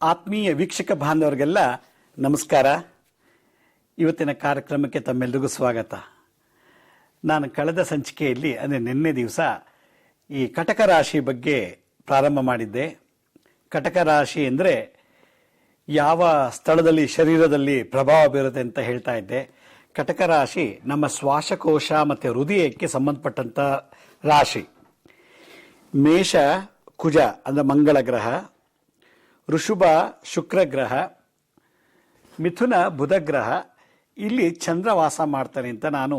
ಆತ್ಮೀಯ ವೀಕ್ಷಕ ಬಾಂಧವರಿಗೆಲ್ಲ ನಮಸ್ಕಾರ. ಇವತ್ತಿನ ಕಾರ್ಯಕ್ರಮಕ್ಕೆ ತಮ್ಮೆಲ್ಲರಿಗೂ ಸ್ವಾಗತ. ನಾನು ಕಳೆದ ಸಂಚಿಕೆಯಲ್ಲಿ ಅಂದರೆ ನಿನ್ನೆ ದಿವಸ ಈ ಕಟಕ ರಾಶಿ ಬಗ್ಗೆ ಪ್ರಾರಂಭ ಮಾಡಿದ್ದೆ. ಕಟಕ ರಾಶಿ ಅಂದರೆ ಯಾವ ಸ್ಥಳದಲ್ಲಿ ಶರೀರದಲ್ಲಿ ಪ್ರಭಾವ ಬೀರುತ್ತೆ ಅಂತ ಹೇಳ್ತಾ ಇದ್ದೆ. ಕಟಕ ರಾಶಿ ನಮ್ಮ ಶ್ವಾಸಕೋಶ ಮತ್ತು ಹೃದಯಕ್ಕೆ ಸಂಬಂಧಪಟ್ಟಂಥ ರಾಶಿ. ಮೇಷ ಕುಜ ಅಂದರೆ ಮಂಗಳ ಗ್ರಹ, ಋಷಭ ಶುಕ್ರ ಗ್ರಹ, ಮಿಥುನ ಬುಧ ಗ್ರಹ, ಇಲ್ಲಿ ಚಂದ್ರ ವಾಸ ಮಾಡ್ತಾನೆ ಅಂತ ನಾನು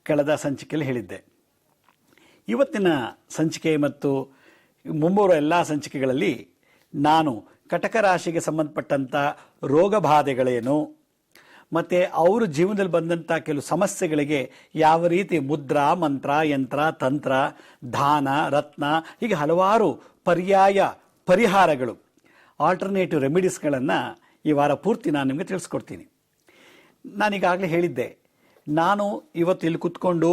ಕಳೆದ ಸಂಚಿಕೆಯಲ್ಲಿ ಹೇಳಿದ್ದೆ. ಇವತ್ತಿನ ಸಂಚಿಕೆ ಮತ್ತು ಮುಂಬರುವ ಎಲ್ಲ ಸಂಚಿಕೆಗಳಲ್ಲಿ ನಾನು ಕಟಕ ರಾಶಿಗೆ ಸಂಬಂಧಪಟ್ಟಂಥ ರೋಗ ಬಾಧೆಗಳೇನು ಮತ್ತು ಅವರು ಜೀವನದಲ್ಲಿ ಬಂದಂಥ ಕೆಲವು ಸಮಸ್ಯೆಗಳಿಗೆ ಯಾವ ರೀತಿ ಮುದ್ರಾ, ಮಂತ್ರ, ಯಂತ್ರ, ತಂತ್ರ, ದಾನ, ರತ್ನ ಹೀಗೆ ಹಲವಾರು ಪರ್ಯಾಯ ಪರಿಹಾರಗಳು, ಆಲ್ಟರ್ನೇಟಿವ್ ರೆಮಿಡೀಸ್ಗಳನ್ನು ಈ ವಾರ ಪೂರ್ತಿ ನಾನು ನಿಮಗೆ ತಿಳಿಸ್ಕೊಡ್ತೀನಿ. ನಾನೀಗಾಗಲೇ ಹೇಳಿದ್ದೆ, ನಾನು ಇವತ್ತು ಇಲ್ಲಿ ಕೂತ್ಕೊಂಡು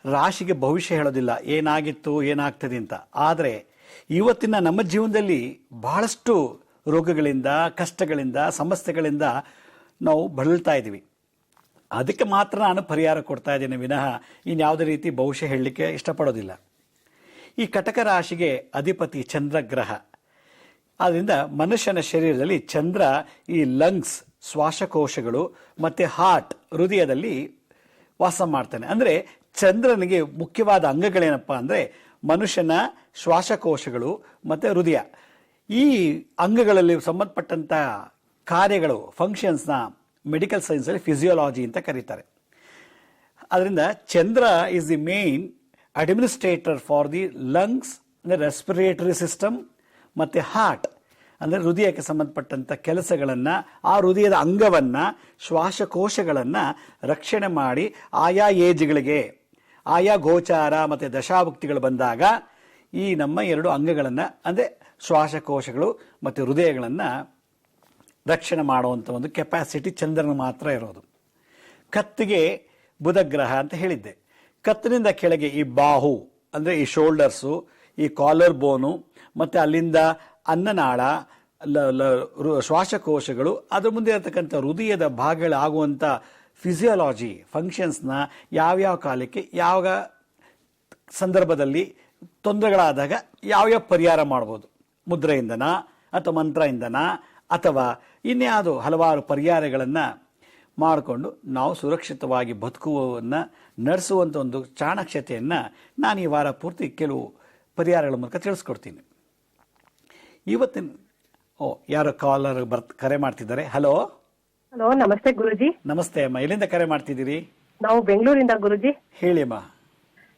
ರಾಶಿಗೆ ಭವಿಷ್ಯ ಹೇಳೋದಿಲ್ಲ, ಏನಾಗಿತ್ತು ಏನಾಗ್ತದೆ ಅಂತ. ಆದರೆ ಇವತ್ತಿನ ನಮ್ಮ ಜೀವನದಲ್ಲಿ ಬಹಳಷ್ಟು ರೋಗಗಳಿಂದ, ಕಷ್ಟಗಳಿಂದ, ಸಮಸ್ಯೆಗಳಿಂದ ನಾವು ಬಳಲ್ತಾ ಇದ್ದೀವಿ. ಅದಕ್ಕೆ ಮಾತ್ರ ನಾನು ಪರಿಹಾರ ಕೊಡ್ತಾ ಇದ್ದೀನಿ ವಿನಃ ಇನ್ಯಾವುದೇ ರೀತಿ ಭವಿಷ್ಯ ಹೇಳಲಿಕ್ಕೆ ಇಷ್ಟಪಡೋದಿಲ್ಲ. ಈ ಕಟಕ ರಾಶಿಗೆ ಅಧಿಪತಿ ಚಂದ್ರಗ್ರಹ. ಆದ್ದರಿಂದ ಮನುಷ್ಯನ ಶರೀರದಲ್ಲಿ ಚಂದ್ರ ಈ ಲಂಗ್ಸ್, ಶ್ವಾಸಕೋಶಗಳು ಮತ್ತು ಹಾರ್ಟ್, ಹೃದಯದಲ್ಲಿ ವಾಸ ಮಾಡ್ತಾನೆ. ಅಂದರೆ ಚಂದ್ರನಿಗೆ ಮುಖ್ಯವಾದ ಅಂಗಗಳೇನಪ್ಪ ಅಂದರೆ ಮನುಷ್ಯನ ಶ್ವಾಸಕೋಶಗಳು ಮತ್ತು ಹೃದಯ. ಈ ಅಂಗಗಳಲ್ಲಿ ಸಂಬಂಧಪಟ್ಟಂಥ ಕಾರ್ಯಗಳು, ಫಂಕ್ಷನ್ಸ್ನ ಮೆಡಿಕಲ್ ಸೈನ್ಸಲ್ಲಿ ಫಿಸಿಯೋಲಾಜಿ ಅಂತ ಕರೀತಾರೆ. ಅದರಿಂದ Chandra is the main administrator for the lungs ಅಂದರೆ ರೆಸ್ಪಿರೇಟರಿ ಸಿಸ್ಟಮ್ ಮತ್ತು ಹಾರ್ಟ್ ಅಂದರೆ ಹೃದಯಕ್ಕೆ ಸಂಬಂಧಪಟ್ಟಂಥ ಕೆಲಸಗಳನ್ನು, ಆ ಹೃದಯದ ಅಂಗವನ್ನು, ಶ್ವಾಸಕೋಶಗಳನ್ನು ರಕ್ಷಣೆ ಮಾಡಿ ಆಯಾ ಏಜ್ಗಳಿಗೆ, ಆಯಾ ಗೋಚಾರ ಮತ್ತು ದಶಾಭುಕ್ತಿಗಳು ಬಂದಾಗ ಈ ನಮ್ಮ ಎರಡು ಅಂಗಗಳನ್ನು ಅಂದರೆ ಶ್ವಾಸಕೋಶಗಳು ಮತ್ತು ಹೃದಯಗಳನ್ನು ರಕ್ಷಣೆ ಮಾಡುವಂಥ ಒಂದು ಕೆಪಾಸಿಟಿ ಚಂದ್ರನ ಮಾತ್ರ ಇರೋದು. ಕತ್ತಿಗೆ ಬುಧಗ್ರಹ ಅಂತ ಹೇಳಿದ್ದೆ. ಕತ್ತಿನಿಂದ ಕೆಳಗೆ ಈ ಬಾಹು ಅಂದರೆ ಈ ಶೋಲ್ಡರ್ಸು, ಈ ಕಾಲರ್ ಬೋನು ಮತ್ತು ಅಲ್ಲಿಂದ ಅನ್ನನಾಳ, ಶ್ವಾಸಕೋಶಗಳು, ಅದರ ಮುಂದೆ ಇರತಕ್ಕಂಥ ಹೃದಯದ ಭಾಗಗಳಾಗುವಂಥ ಫಿಸಿಯೋಲಾಜಿ ಫಂಕ್ಷನ್ಸ್ನ ಯಾವ್ಯಾವ ಕಾಲಕ್ಕೆ, ಯಾವ ಸಂದರ್ಭದಲ್ಲಿ ತೊಂದರೆಗಳಾದಾಗ ಯಾವ್ಯಾವ ಪರಿಹಾರ ಮಾಡ್ಬೋದು, ಮುದ್ರೆಯಿಂದನ ಅಥವಾ ಮಂತ್ರದಿಂದನ ಅಥವಾ ಇನ್ಯಾವುದೋ ಹಲವಾರು ಪರಿಹಾರಗಳನ್ನು ಮಾಡಿಕೊಂಡು ನಾವು ಸುರಕ್ಷಿತವಾಗಿ ಬದುಕುವನ್ನು ನಡೆಸುವಂಥ ಒಂದು ಚಾಣಾಕ್ಷತೆಯನ್ನು ನಾನು ಈ ವಾರ ಪೂರ್ತಿ ಕೆಲವು ಪರಿಹಾರಗಳ ಮೂಲಕ ತಿಳಿಸ್ಕೊಡ್ತೀನಿ. ಇವತ್ತಿನ ಯಾರೋ ಕಾಲರ್ ಕರೆ ಮಾಡ್ತಿದ್ದಾರೆ. ಹಲೋ. ಹಲೋ, ನಮಸ್ತೆ ಗುರುಜಿ. ನಮಸ್ತೆ ಅಮ್ಮ, ಎಲ್ಲಿಂದ ಕರೆ ಮಾಡ್ತಿದ್ದೀರಿ? ನಾವು ಬೆಂಗಳೂರಿಂದ ಗುರುಜಿ. ಹೇಳಿ ಅಮ್ಮ.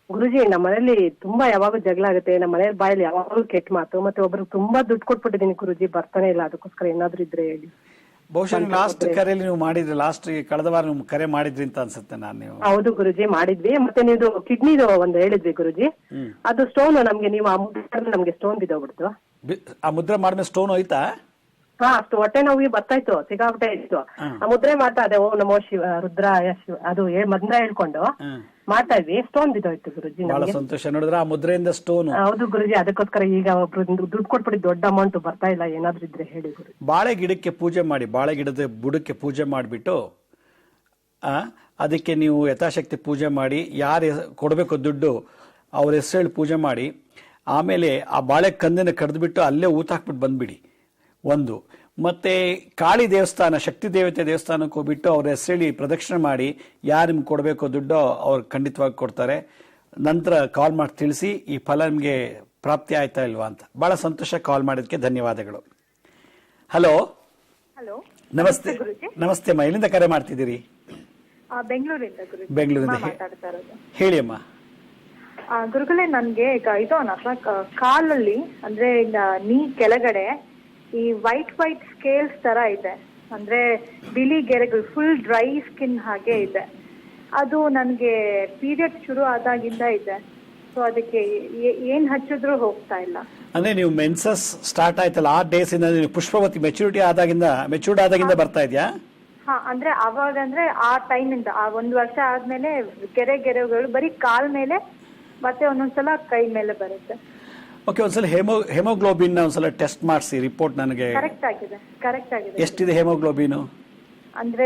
ಗುರುಜಿ, ನಮ್ಮ ಮನೇಲಿ ತುಂಬಾ ಯಾವಾಗೂ ಜಗಳ ಆಗುತ್ತೆ. ನಮ್ಮ ಮನೆ ಬಾಯಲ್ಲಿ ಯಾವಾಗಲೂ ಕೆಟ್ಟ ಮಾತು. ಮತ್ತೆ ಒಬ್ರು ತುಂಬಾ ದುಡ್ಡು ಕೊಟ್ಬಿಟ್ಟಿದ್ದೀನಿ ಗುರುಜಿ, ಬರ್ತಾನೆ ಇಲ್ಲ. ಅದಕ್ಕೋಸ್ಕರ ಏನಾದ್ರು ಇದ್ರೆ ಹೇಳಿ. ಬಹುಶಃ ಲಾಸ್ಟ್ ಕರೆಯಲ್ಲಿ ನೀವು ಮಾಡಿದ್ರಿ, ಲಾಸ್ಟ್ ಕಳೆದ ವಾರ ನೀವು ಕರೆ ಮಾಡಿದ್ರಿ ಅಂತ ಅನ್ಸುತ್ತೆ. ನೀವು ಹೌದು ಗುರುಜಿ, ಮಾಡಿದ್ವಿ. ಮತ್ತೆ ನೀವು ಕಿಡ್ನಿದು ಒಂದು ಹೇಳಿದ್ವಿ ಗುರುಜಿ. ಅದು ಸ್ಟೋನ್ ನಮ್ಗೆ, ನೀವು ಆ ಮುದ್ರೆ ನಮ್ಗೆ ಸ್ಟೋನ್ ಬಿದ್ದೋಗ್ಬಿಡ್ತು. ಆ ಮುದ್ರೆ ಮಾಡಿದ್ಮೇಲೆ ಸ್ಟೋನ್ ಹೋಯ್ತಾ? ಹಾ, ಅಷ್ಟು ಹೊಟ್ಟೆ ನೋವಿಗೆ ಬರ್ತಾ ಇತ್ತು, ಸಿಕ್ಕಾಪಟ್ಟೆ ಇತ್ತು. ಆ ಮುದ್ರೆ ಮಾಡ್ತಾ ಇದೆ, ಓಂ ನಮೋ ಶಿವ ರುದ್ರಾಯ ಶಿವ, ಅದು ಮಂತ್ರ ಹೇಳ್ಕೊಂಡು ಮಾಡ್ತಾ ಇದ್ವಿ. ಸ್ಟೋನ್ ಬಿದ್ದೋಯ್ತು ಗುರುಜಿ. ಬಹಳ ಸಂತೋಷ. ನೋಡಿದ್ರೆ ಆ ಮುದ್ರೆಯಿಂದ ಸ್ಟೋನ್. ಹೌದು ಗುರುಜಿ, ಅದಕ್ಕೋಸ್ಕರ ಈಗ ಒಬ್ರು ದುಡ್ಡು ಕೊಟ್ಬಿಟ್ಟು ದೊಡ್ಡ ಅಮೌಂಟ್ ಬರ್ತಾ ಇಲ್ಲ. ಏನಾದ್ರು ಇದ್ರೆ ಹೇಳಿ ಗುರು. ಬಾಳೆ ಗಿಡಕ್ಕೆ ಪೂಜೆ ಮಾಡಿ, ಬಾಳೆ ಗಿಡದ ಬುಡಕ್ಕೆ ಪೂಜೆ ಮಾಡಿಬಿಟ್ಟು ಅದಕ್ಕೆ ನೀವು ಯಥಾಶಕ್ತಿ ಪೂಜೆ ಮಾಡಿ, ಯಾರು ಕೊಡಬೇಕು ದುಡ್ಡು ಅವ್ರ ಹೆಸರು ಹೇಳಿ ಪೂಜೆ ಮಾಡಿ, ಆಮೇಲೆ ಆ ಬಾಳೆ ಕಂದನ್ನು ಕಡ್ದುಬಿಟ್ಟು ಅಲ್ಲೇ ಊತ ಹಾಕ್ಬಿಟ್ಟು ಬಂದ್ಬಿಡಿ ಒಂದು. ಮತ್ತೆ ಕಾಳಿ ದೇವಸ್ಥಾನ, ಶಕ್ತಿ ದೇವತೆ ದೇವಸ್ಥಾನಕ್ಕೆ ಹೋಗ್ಬಿಟ್ಟು ಅವ್ರ ಹೆಸರೇಳಿ ಪ್ರದಕ್ಷಿಣೆ ಮಾಡಿ, ಯಾರು ನಿಮ್ಗೆ ಕೊಡಬೇಕು ದುಡ್ಡು ಅವ್ರು ಖಂಡಿತವಾಗಿ ಕೊಡ್ತಾರೆ. ನಂತರ ಕಾಲ್ ಮಾಡಿ ತಿಳಿಸಿ ಈ ಫಲ ನಿಮಗೆ ಪ್ರಾಪ್ತಿ ಆಯ್ತಾ ಇಲ್ವಾ ಅಂತ. ಬಹಳ ಸಂತೋಷ, ಕಾಲ್ ಮಾಡಿದ್ದಕ್ಕೆ ಧನ್ಯವಾದಗಳು. ಹಲೋ. ಹಲೋ, ನಮಸ್ತೆ. ನಮಸ್ತೆ ಅಮ್ಮ, ಎಲ್ಲಿಂದ ಕರೆ ಮಾಡ್ತಿದ್ದೀರಿ? ಬೆಂಗಳೂರಿಂದ. ಬೆಂಗಳೂರಿಂದ ಹೇಳಿ ಅಮ್ಮ. ಗುರುಗಳೇ, ನನ್ಗೆ ಈಗ ಇದು ಕಾಲಲ್ಲಿ ಅಂದ್ರೆ ನೀ ಕೆಳಗಡೆ ಈ ವೈಟ್ ಸ್ಕೇಲ್ಸ್ ತರ ಇದೆ, ಅಂದ್ರೆ ಬಿಳಿ ಗೆರೆಗಳು, ಫುಲ್ ಡ್ರೈ ಸ್ಕಿನ್ ಹಾಗೆ ಇದೆ. ಅದು ನನ್ಗೆ ಪೀರಿಯಡ್ ಶುರು ಆದಾಗಿಂದ ಇದೆ. ಸೊ ಅದಕ್ಕೆ ಏನ್ ಹಚ್ಚಿದ್ರು ಹೋಗ್ತಾ ಇಲ್ಲ. ಅಂದ್ರೆ ನೀವು ಮೆನ್ಸಸ್ ಸ್ಟಾರ್ಟ್ ಆಯ್ತಲ್ಲ ಆ ಡೇಸ್ ಇಂದ, ಪುಷ್ಪವತಿ ಮೆಚುರಿಟಿ ಮೆಚೂರ್ಡ್ ಆದಾಗಿಂದ ಬರ್ತಾ ಇದೆಯಾ? ಹಾ, ಅಂದ್ರೆ ಅವಾಗ ಅಂದ್ರೆ ಆ ಟೈಮಿಂದ, ಆ 1 ವರ್ಷ ಆದ್ಮೇಲೆ ಗೆರೆಗಳು ಬರೀ ಕಾಲ್ ಮೇಲೆ ಮತ್ತೆ ಒಂದೊಂದ್ಸಲ ಕೈ ಮೇಲೆ ಬರುತ್ತೆ. ಓಕೆ, ಒಂದ್ಸಲ ಹೆಮೋಗ್ಲೋಬಿನ್ ಒಂದ್ಸಲ ಟೆಸ್ಟ್ ಮಾಡಿಸಿ ರಿಪೋರ್ಟ್ ನನಗೆ. ಕರೆಕ್ಟ್ ಆಗಿದೆ. ಎಷ್ಟಿದೆ ಹೆಮೋಗ್ಲೋಬಿನ್? ಅಂದ್ರೆ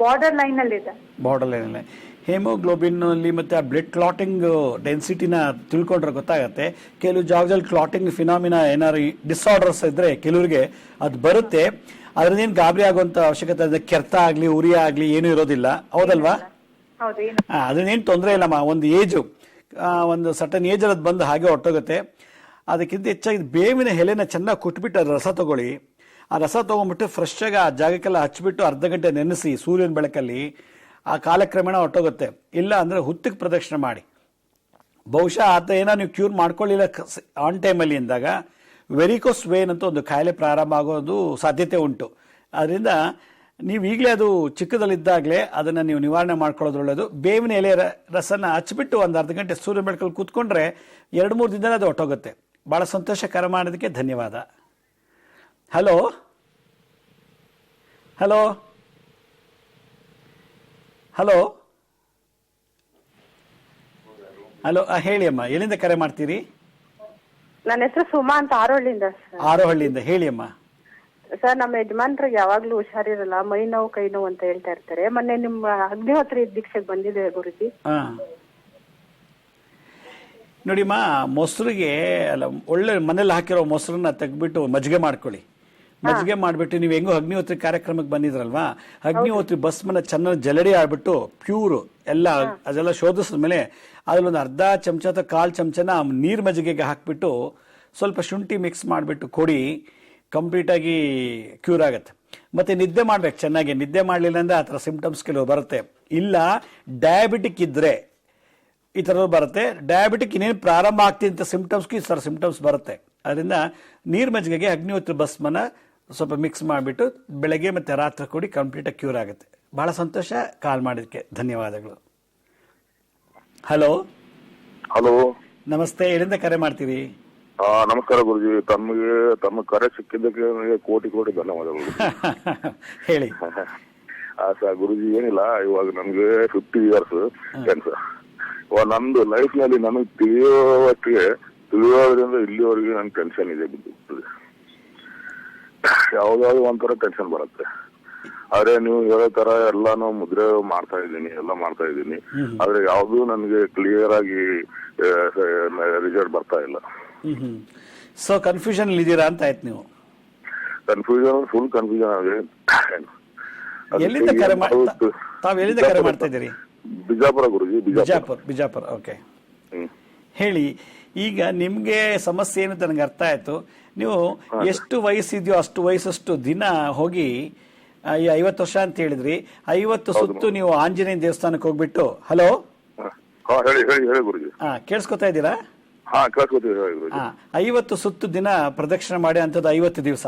ಬಾರ್ಡರ್ ಲೈನ್ ಅಲ್ಲಿ ಇದೆ. ಬಾರ್ಡರ್ ಲೈನ್ ಅಲ್ಲಿ ಹೆಮೋಗ್ಲೋಬಿನ್ ಅಲ್ಲಿ ಮತ್ತೆ ಆ ಬ್ಲಡ್ ಕ್ಲಾಟಿಂಗ್ ಡೆನ್ಸಿಟಿನ ತಿಳ್ಕೊಂಡ್ರೆ ಗೊತ್ತಾಗತ್ತೆ. ಕೆಲವು ಜಾಗದಲ್ಲಿ ಕ್ಲಾಟಿಂಗ್ ಫಿನಾಮಿನಾ ಏನಾದ್ರು ಡಿಸಾರ್ಡರ್ಸ್ ಇದ್ರೆ ಕೆಲವರಿಗೆ ಅದು ಬರುತ್ತೆ. ಅದ್ರದ್ದೇನು ಗಾಬರಿ ಆಗುವಂತ ಅವಶ್ಯಕತೆ ಇದೆ. ಕೆರೆತ ಆಗ್ಲಿ ಉರಿ ಆಗ್ಲಿ ಏನೂ ಇರೋದಿಲ್ಲ, ಹೌದಲ್ವಾ? ಅದನ್ನೇನು ತೊಂದರೆ ಇಲ್ಲಮ್ಮ. ಒಂದು ಏಜು, ಒಂದು ಸಟನ್ ಏಜ್ ಅದು ಬಂದು ಹಾಗೆ ಹೊರಟೋಗುತ್ತೆ. ಅದಕ್ಕಿಂತ ಹೆಚ್ಚಾಗಿ ಬೇವಿನ ಎಲೆನ ಚೆನ್ನಾಗಿ ಕುಟ್ಬಿಟ್ಟು ಅದ್ರ ರಸ ತಗೊಳ್ಳಿ. ಆ ರಸ ತಗೊಂಡ್ಬಿಟ್ಟು ಫ್ರೆಶ್ ಆಗಿ ಆ ಜಾಗಕ್ಕೆಲ್ಲ ಹಚ್ಬಿಟ್ಟು ಅರ್ಧ ಗಂಟೆ ನೆನೆಸಿ ಸೂರ್ಯನ ಬೆಳಕಲ್ಲಿ, ಆ ಕಾಲಕ್ರಮೇಣ ಹೊರಟೋಗುತ್ತೆ. ಇಲ್ಲ ಅಂದ್ರೆ ಹುತ್ತಿಗೆ ಪ್ರದಕ್ಷಿಣೆ ಮಾಡಿ. ಬಹುಶಃ ಆತ ಏನೋ ನೀವು ಕ್ಯೂರ್ ಮಾಡ್ಕೊಳ್ಳಿಲ್ಲ ಆನ್ ಟೈಮಲ್ಲಿ ಅಂದಾಗ ವೆರಿಕೋಸ್ ವೇನ್ ಅಂತ ಒಂದು ಕಾಯಿಲೆ ಪ್ರಾರಂಭ ಆಗೋದು ಸಾಧ್ಯತೆ ಉಂಟು. ಅದರಿಂದ ನೀವು ಈಗಲೇ ಅದು ಚಿಕ್ಕದಲ್ಲಿದ್ದಾಗಲೇ ಅದನ್ನು ನೀವು ನಿವಾರಣೆ ಮಾಡ್ಕೊಳ್ಳೋದು ಒಳ್ಳೆಯದು. ಬೇವಿನ ಎಲೆ ರಸನ ಹಚ್ಬಿಟ್ಟು ಒಂದು ಅರ್ಧ ಗಂಟೆ ಸೂರ್ಯ ಬೆಳಕಲ್ಲಿ ಕೂತ್ಕೊಂಡ್ರೆ 2-3 ದಿನದಲ್ಲಿ ಅದು ಹೊರಟೋಗುತ್ತೆ. ಭಾಳ ಸಂತೋಷಕರ ಮಾಡೋದಕ್ಕೆ ಧನ್ಯವಾದ. ಹಲೋ ಹಲೋ ಹಲೋ ಹಲೋ ಹೇಳಿ ಅಮ್ಮ, ಎಲ್ಲಿಂದ ಕರೆ ಮಾಡ್ತೀರಿ? ನನ್ನ ಹೆಸರು ಸುಮಾ ಅಂತ, ಆರೋಹಳ್ಳಿಯಿಂದ. ಆರೋಹಳ್ಳಿಯಿಂದ ಹೇಳಿ ಅಮ್ಮ. ಸರ್, ನಮ್ಮ ಯಜಮಾನ್ರಿಗೆ ಯಾವಾಗ್ಲೂ ಹುಷಾರಿರಲ್ಲ, ಮೈ ನೋವು ಕೈ ನೋವು ಅಂತ ಹೇಳ್ತಾ ಇರ್ತಾರೆ. ಮೊನ್ನೆ ನಿಮ್ಮ ಅಗ್ನಿಹೋತ್ರಿ ದೀಕ್ಷೆಗೆ ಬಂದಿದೆ ಗುರುಜಿ. ನೋಡಿಮ್ಮ, ಮೊಸರಿಗೆ ಅಲ್ಲ, ಒಳ್ಳೆ ಮನೇಲಿ ಹಾಕಿರೋ ಮೊಸರನ್ನ ತೆಗ್ಬಿಟ್ಟು ಮಜ್ಜಿಗೆ ಮಾಡ್ಕೊಳ್ಳಿ. ಮಜ್ಜಿಗೆ ಮಾಡ್ಬಿಟ್ಟು ನೀವು ಹೆಂಗೋ ಅಗ್ನಿಹೋತ್ರಿ ಕಾರ್ಯಕ್ರಮಕ್ಕೆ ಬಂದಿದ್ರಲ್ವಾ, ಅಗ್ನಿಹೋತ್ರಿ ಭಸ್ಮನ ಚೆನ್ನಾಗಿ ಜಲಡಿ ಆಡ್ಬಿಟ್ಟು ಪ್ಯೂರ್ ಎಲ್ಲ ಅದೆಲ್ಲ ಶೋಧಿಸಿದ್ಮೇಲೆ ಅದ್ರಲ್ಲೊಂದು ಅರ್ಧ ಚಮಚ ಅಥವಾ 1/4 ಚಮಚನ ನೀರ್ ಮಜ್ಜಿಗೆಗೆ ಹಾಕ್ಬಿಟ್ಟು ಸ್ವಲ್ಪ ಶುಂಠಿ ಮಿಕ್ಸ್ ಮಾಡಿಬಿಟ್ಟು ಕೊಡಿ. ಕಂಪ್ಲೀಟ್ ಆಗಿ ಕ್ಯೂರ್ ಆಗುತ್ತೆ. ಮತ್ತೆ ನಿದ್ದೆ ಮಾಡ್ಬೇಕು ಚೆನ್ನಾಗಿ. ನಿದ್ದೆ ಮಾಡಲಿಲ್ಲ ಅಂದ್ರೆ ಆ ಥರ ಸಿಂಪ್ಟಮ್ಸ್ ಕೆಲವು ಬರುತ್ತೆ. ಇಲ್ಲ ಡಯಾಬಿಟಿಕ್ ಇದ್ರೆ ಈ ಥರದ್ದು ಬರುತ್ತೆ. ಡಯಾಬಿಟಿಕ್ ಇನ್ನೇನು ಪ್ರಾರಂಭ ಆಗ್ತಿದ್ದ ಸಿಂಪ್ಟಮ್ಸ್ಗೂ ಈ ಥರ ಸಿಂಪ್ಟಮ್ಸ್ ಬರುತ್ತೆ. ಅದರಿಂದ ನೀರ್ ಮಜ್ಜಿಗೆಗೆ ಅಗ್ನಿಹೋತ್ರಿ ಭಸ್ಮನ ಸ್ವಲ್ಪ ಮಿಕ್ಸ್ ಮಾಡಿಬಿಟ್ಟು ಬೆಳಗ್ಗೆ ಮತ್ತೆ ರಾತ್ರಿ ಕೊಡಿ, ಕಂಪ್ಲೀಟಾಗಿ ಕ್ಯೂರ್ ಆಗುತ್ತೆ. ಬಹಳ ಸಂತೋಷ ಕಾಲ್ ಮಾಡಿದ್ದಕ್ಕೆ, ಧನ್ಯವಾದಗಳು. ಹಲೋ ಹಲೋ, ನಮಸ್ತೆ, ಎಲ್ಲಿಂದ ಕರೆ ಮಾಡ್ತೀರಿ? ನಮಸ್ಕಾರ ಗುರುಜಿ. ತಮ್ಮ ಕರೆ ಸಿಕ್ಕಿದ್ದಕ್ಕೆ ನನಗೆ ಕೋಟಿ ಧನ್ಯವಾದಗಳು. ಹೇಳಿ. ಸರ್ ಗುರುಜಿ, ಏನಿಲ್ಲ, ಇವಾಗ ನಮ್ಗೆ 50 ಇಯರ್ಸ್ ಕ್ಯಾನ್ಸರ್. ಇವಾಗ ನಮ್ದು ಲೈಫ್ ನಲ್ಲಿ ನನಗೆ ತಿಳಿಯೋದ್ರಿಂದ ಇಲ್ಲಿವರೆಗೆ ನನ್ ಟೆನ್ಷನ್ ಇದೆ. ಯಾವ್ದಾದ್ರು ಒಂಥರ ಟೆನ್ಷನ್ ಬರುತ್ತೆ. ಆದ್ರೆ ನೀವು ಹೇಳೋ ತರ ಎಲ್ಲಾನು ಮುದ್ರೆ ಮಾಡ್ತಾ ಇದ್ದೀನಿ, ಆದ್ರೆ ಯಾವ್ದು ನನ್ಗೆ ಕ್ಲಿಯರ್ ಆಗಿ ರಿಸಲ್ಟ್ ಬರ್ತಾ ಇಲ್ಲ. ಸೊ ಕನ್ಫ್ಯೂಷನ್ ಇದ್ದೀರಾ ಅಂತ ಆಯ್ತು ನೀವು? ಫುಲ್ ಕನ್ಫ್ಯೂಷನ್ ಆಗಿದೆ. ಎಲ್ಲಿಂದ ಕರೆ ತಾವ್ ಎಲ್ಲಿಂದ ಕರೆ ಮಾಡ್ತಾ ಇದ್ದೀರಿ? ಬಿಜಾಪುರ ಗುರುಜಿ. ಬಿಜಾಪುರ. ಓಕೆ, ಹೇಳಿ. ಈಗ ನಿಮ್ಗೆ ಸಮಸ್ಯೆ ಏನು ನನಗೆ ಅರ್ಥ ಆಯ್ತು. ನೀವು ಎಷ್ಟು ವಯಸ್ಸಿದೆಯೋ ಅಷ್ಟು ವಯಸ್ಸಷ್ಟು ದಿನ ಹೋಗಿ 50 ವರ್ಷ ಅಂತ ಹೇಳಿದ್ರಿ, 50 ಸುತ್ತು ನೀವು ಆಂಜನೇಯ ದೇವಸ್ಥಾನಕ್ಕೆ ಹೋಗ್ಬಿಟ್ಟು. ಹಲೋ, ಹೇಳಿ ಗುರುಜಿ. ಕೇಳಿಸ್ಕೊತಾ ಇದ್ದೀರಾ? 50 ಸುತ್ತು ದಿನ ಪ್ರದಕ್ಷಿಣೆ ಮಾಡಿ ಅಂತದ್ದು 50 ದಿವಸ.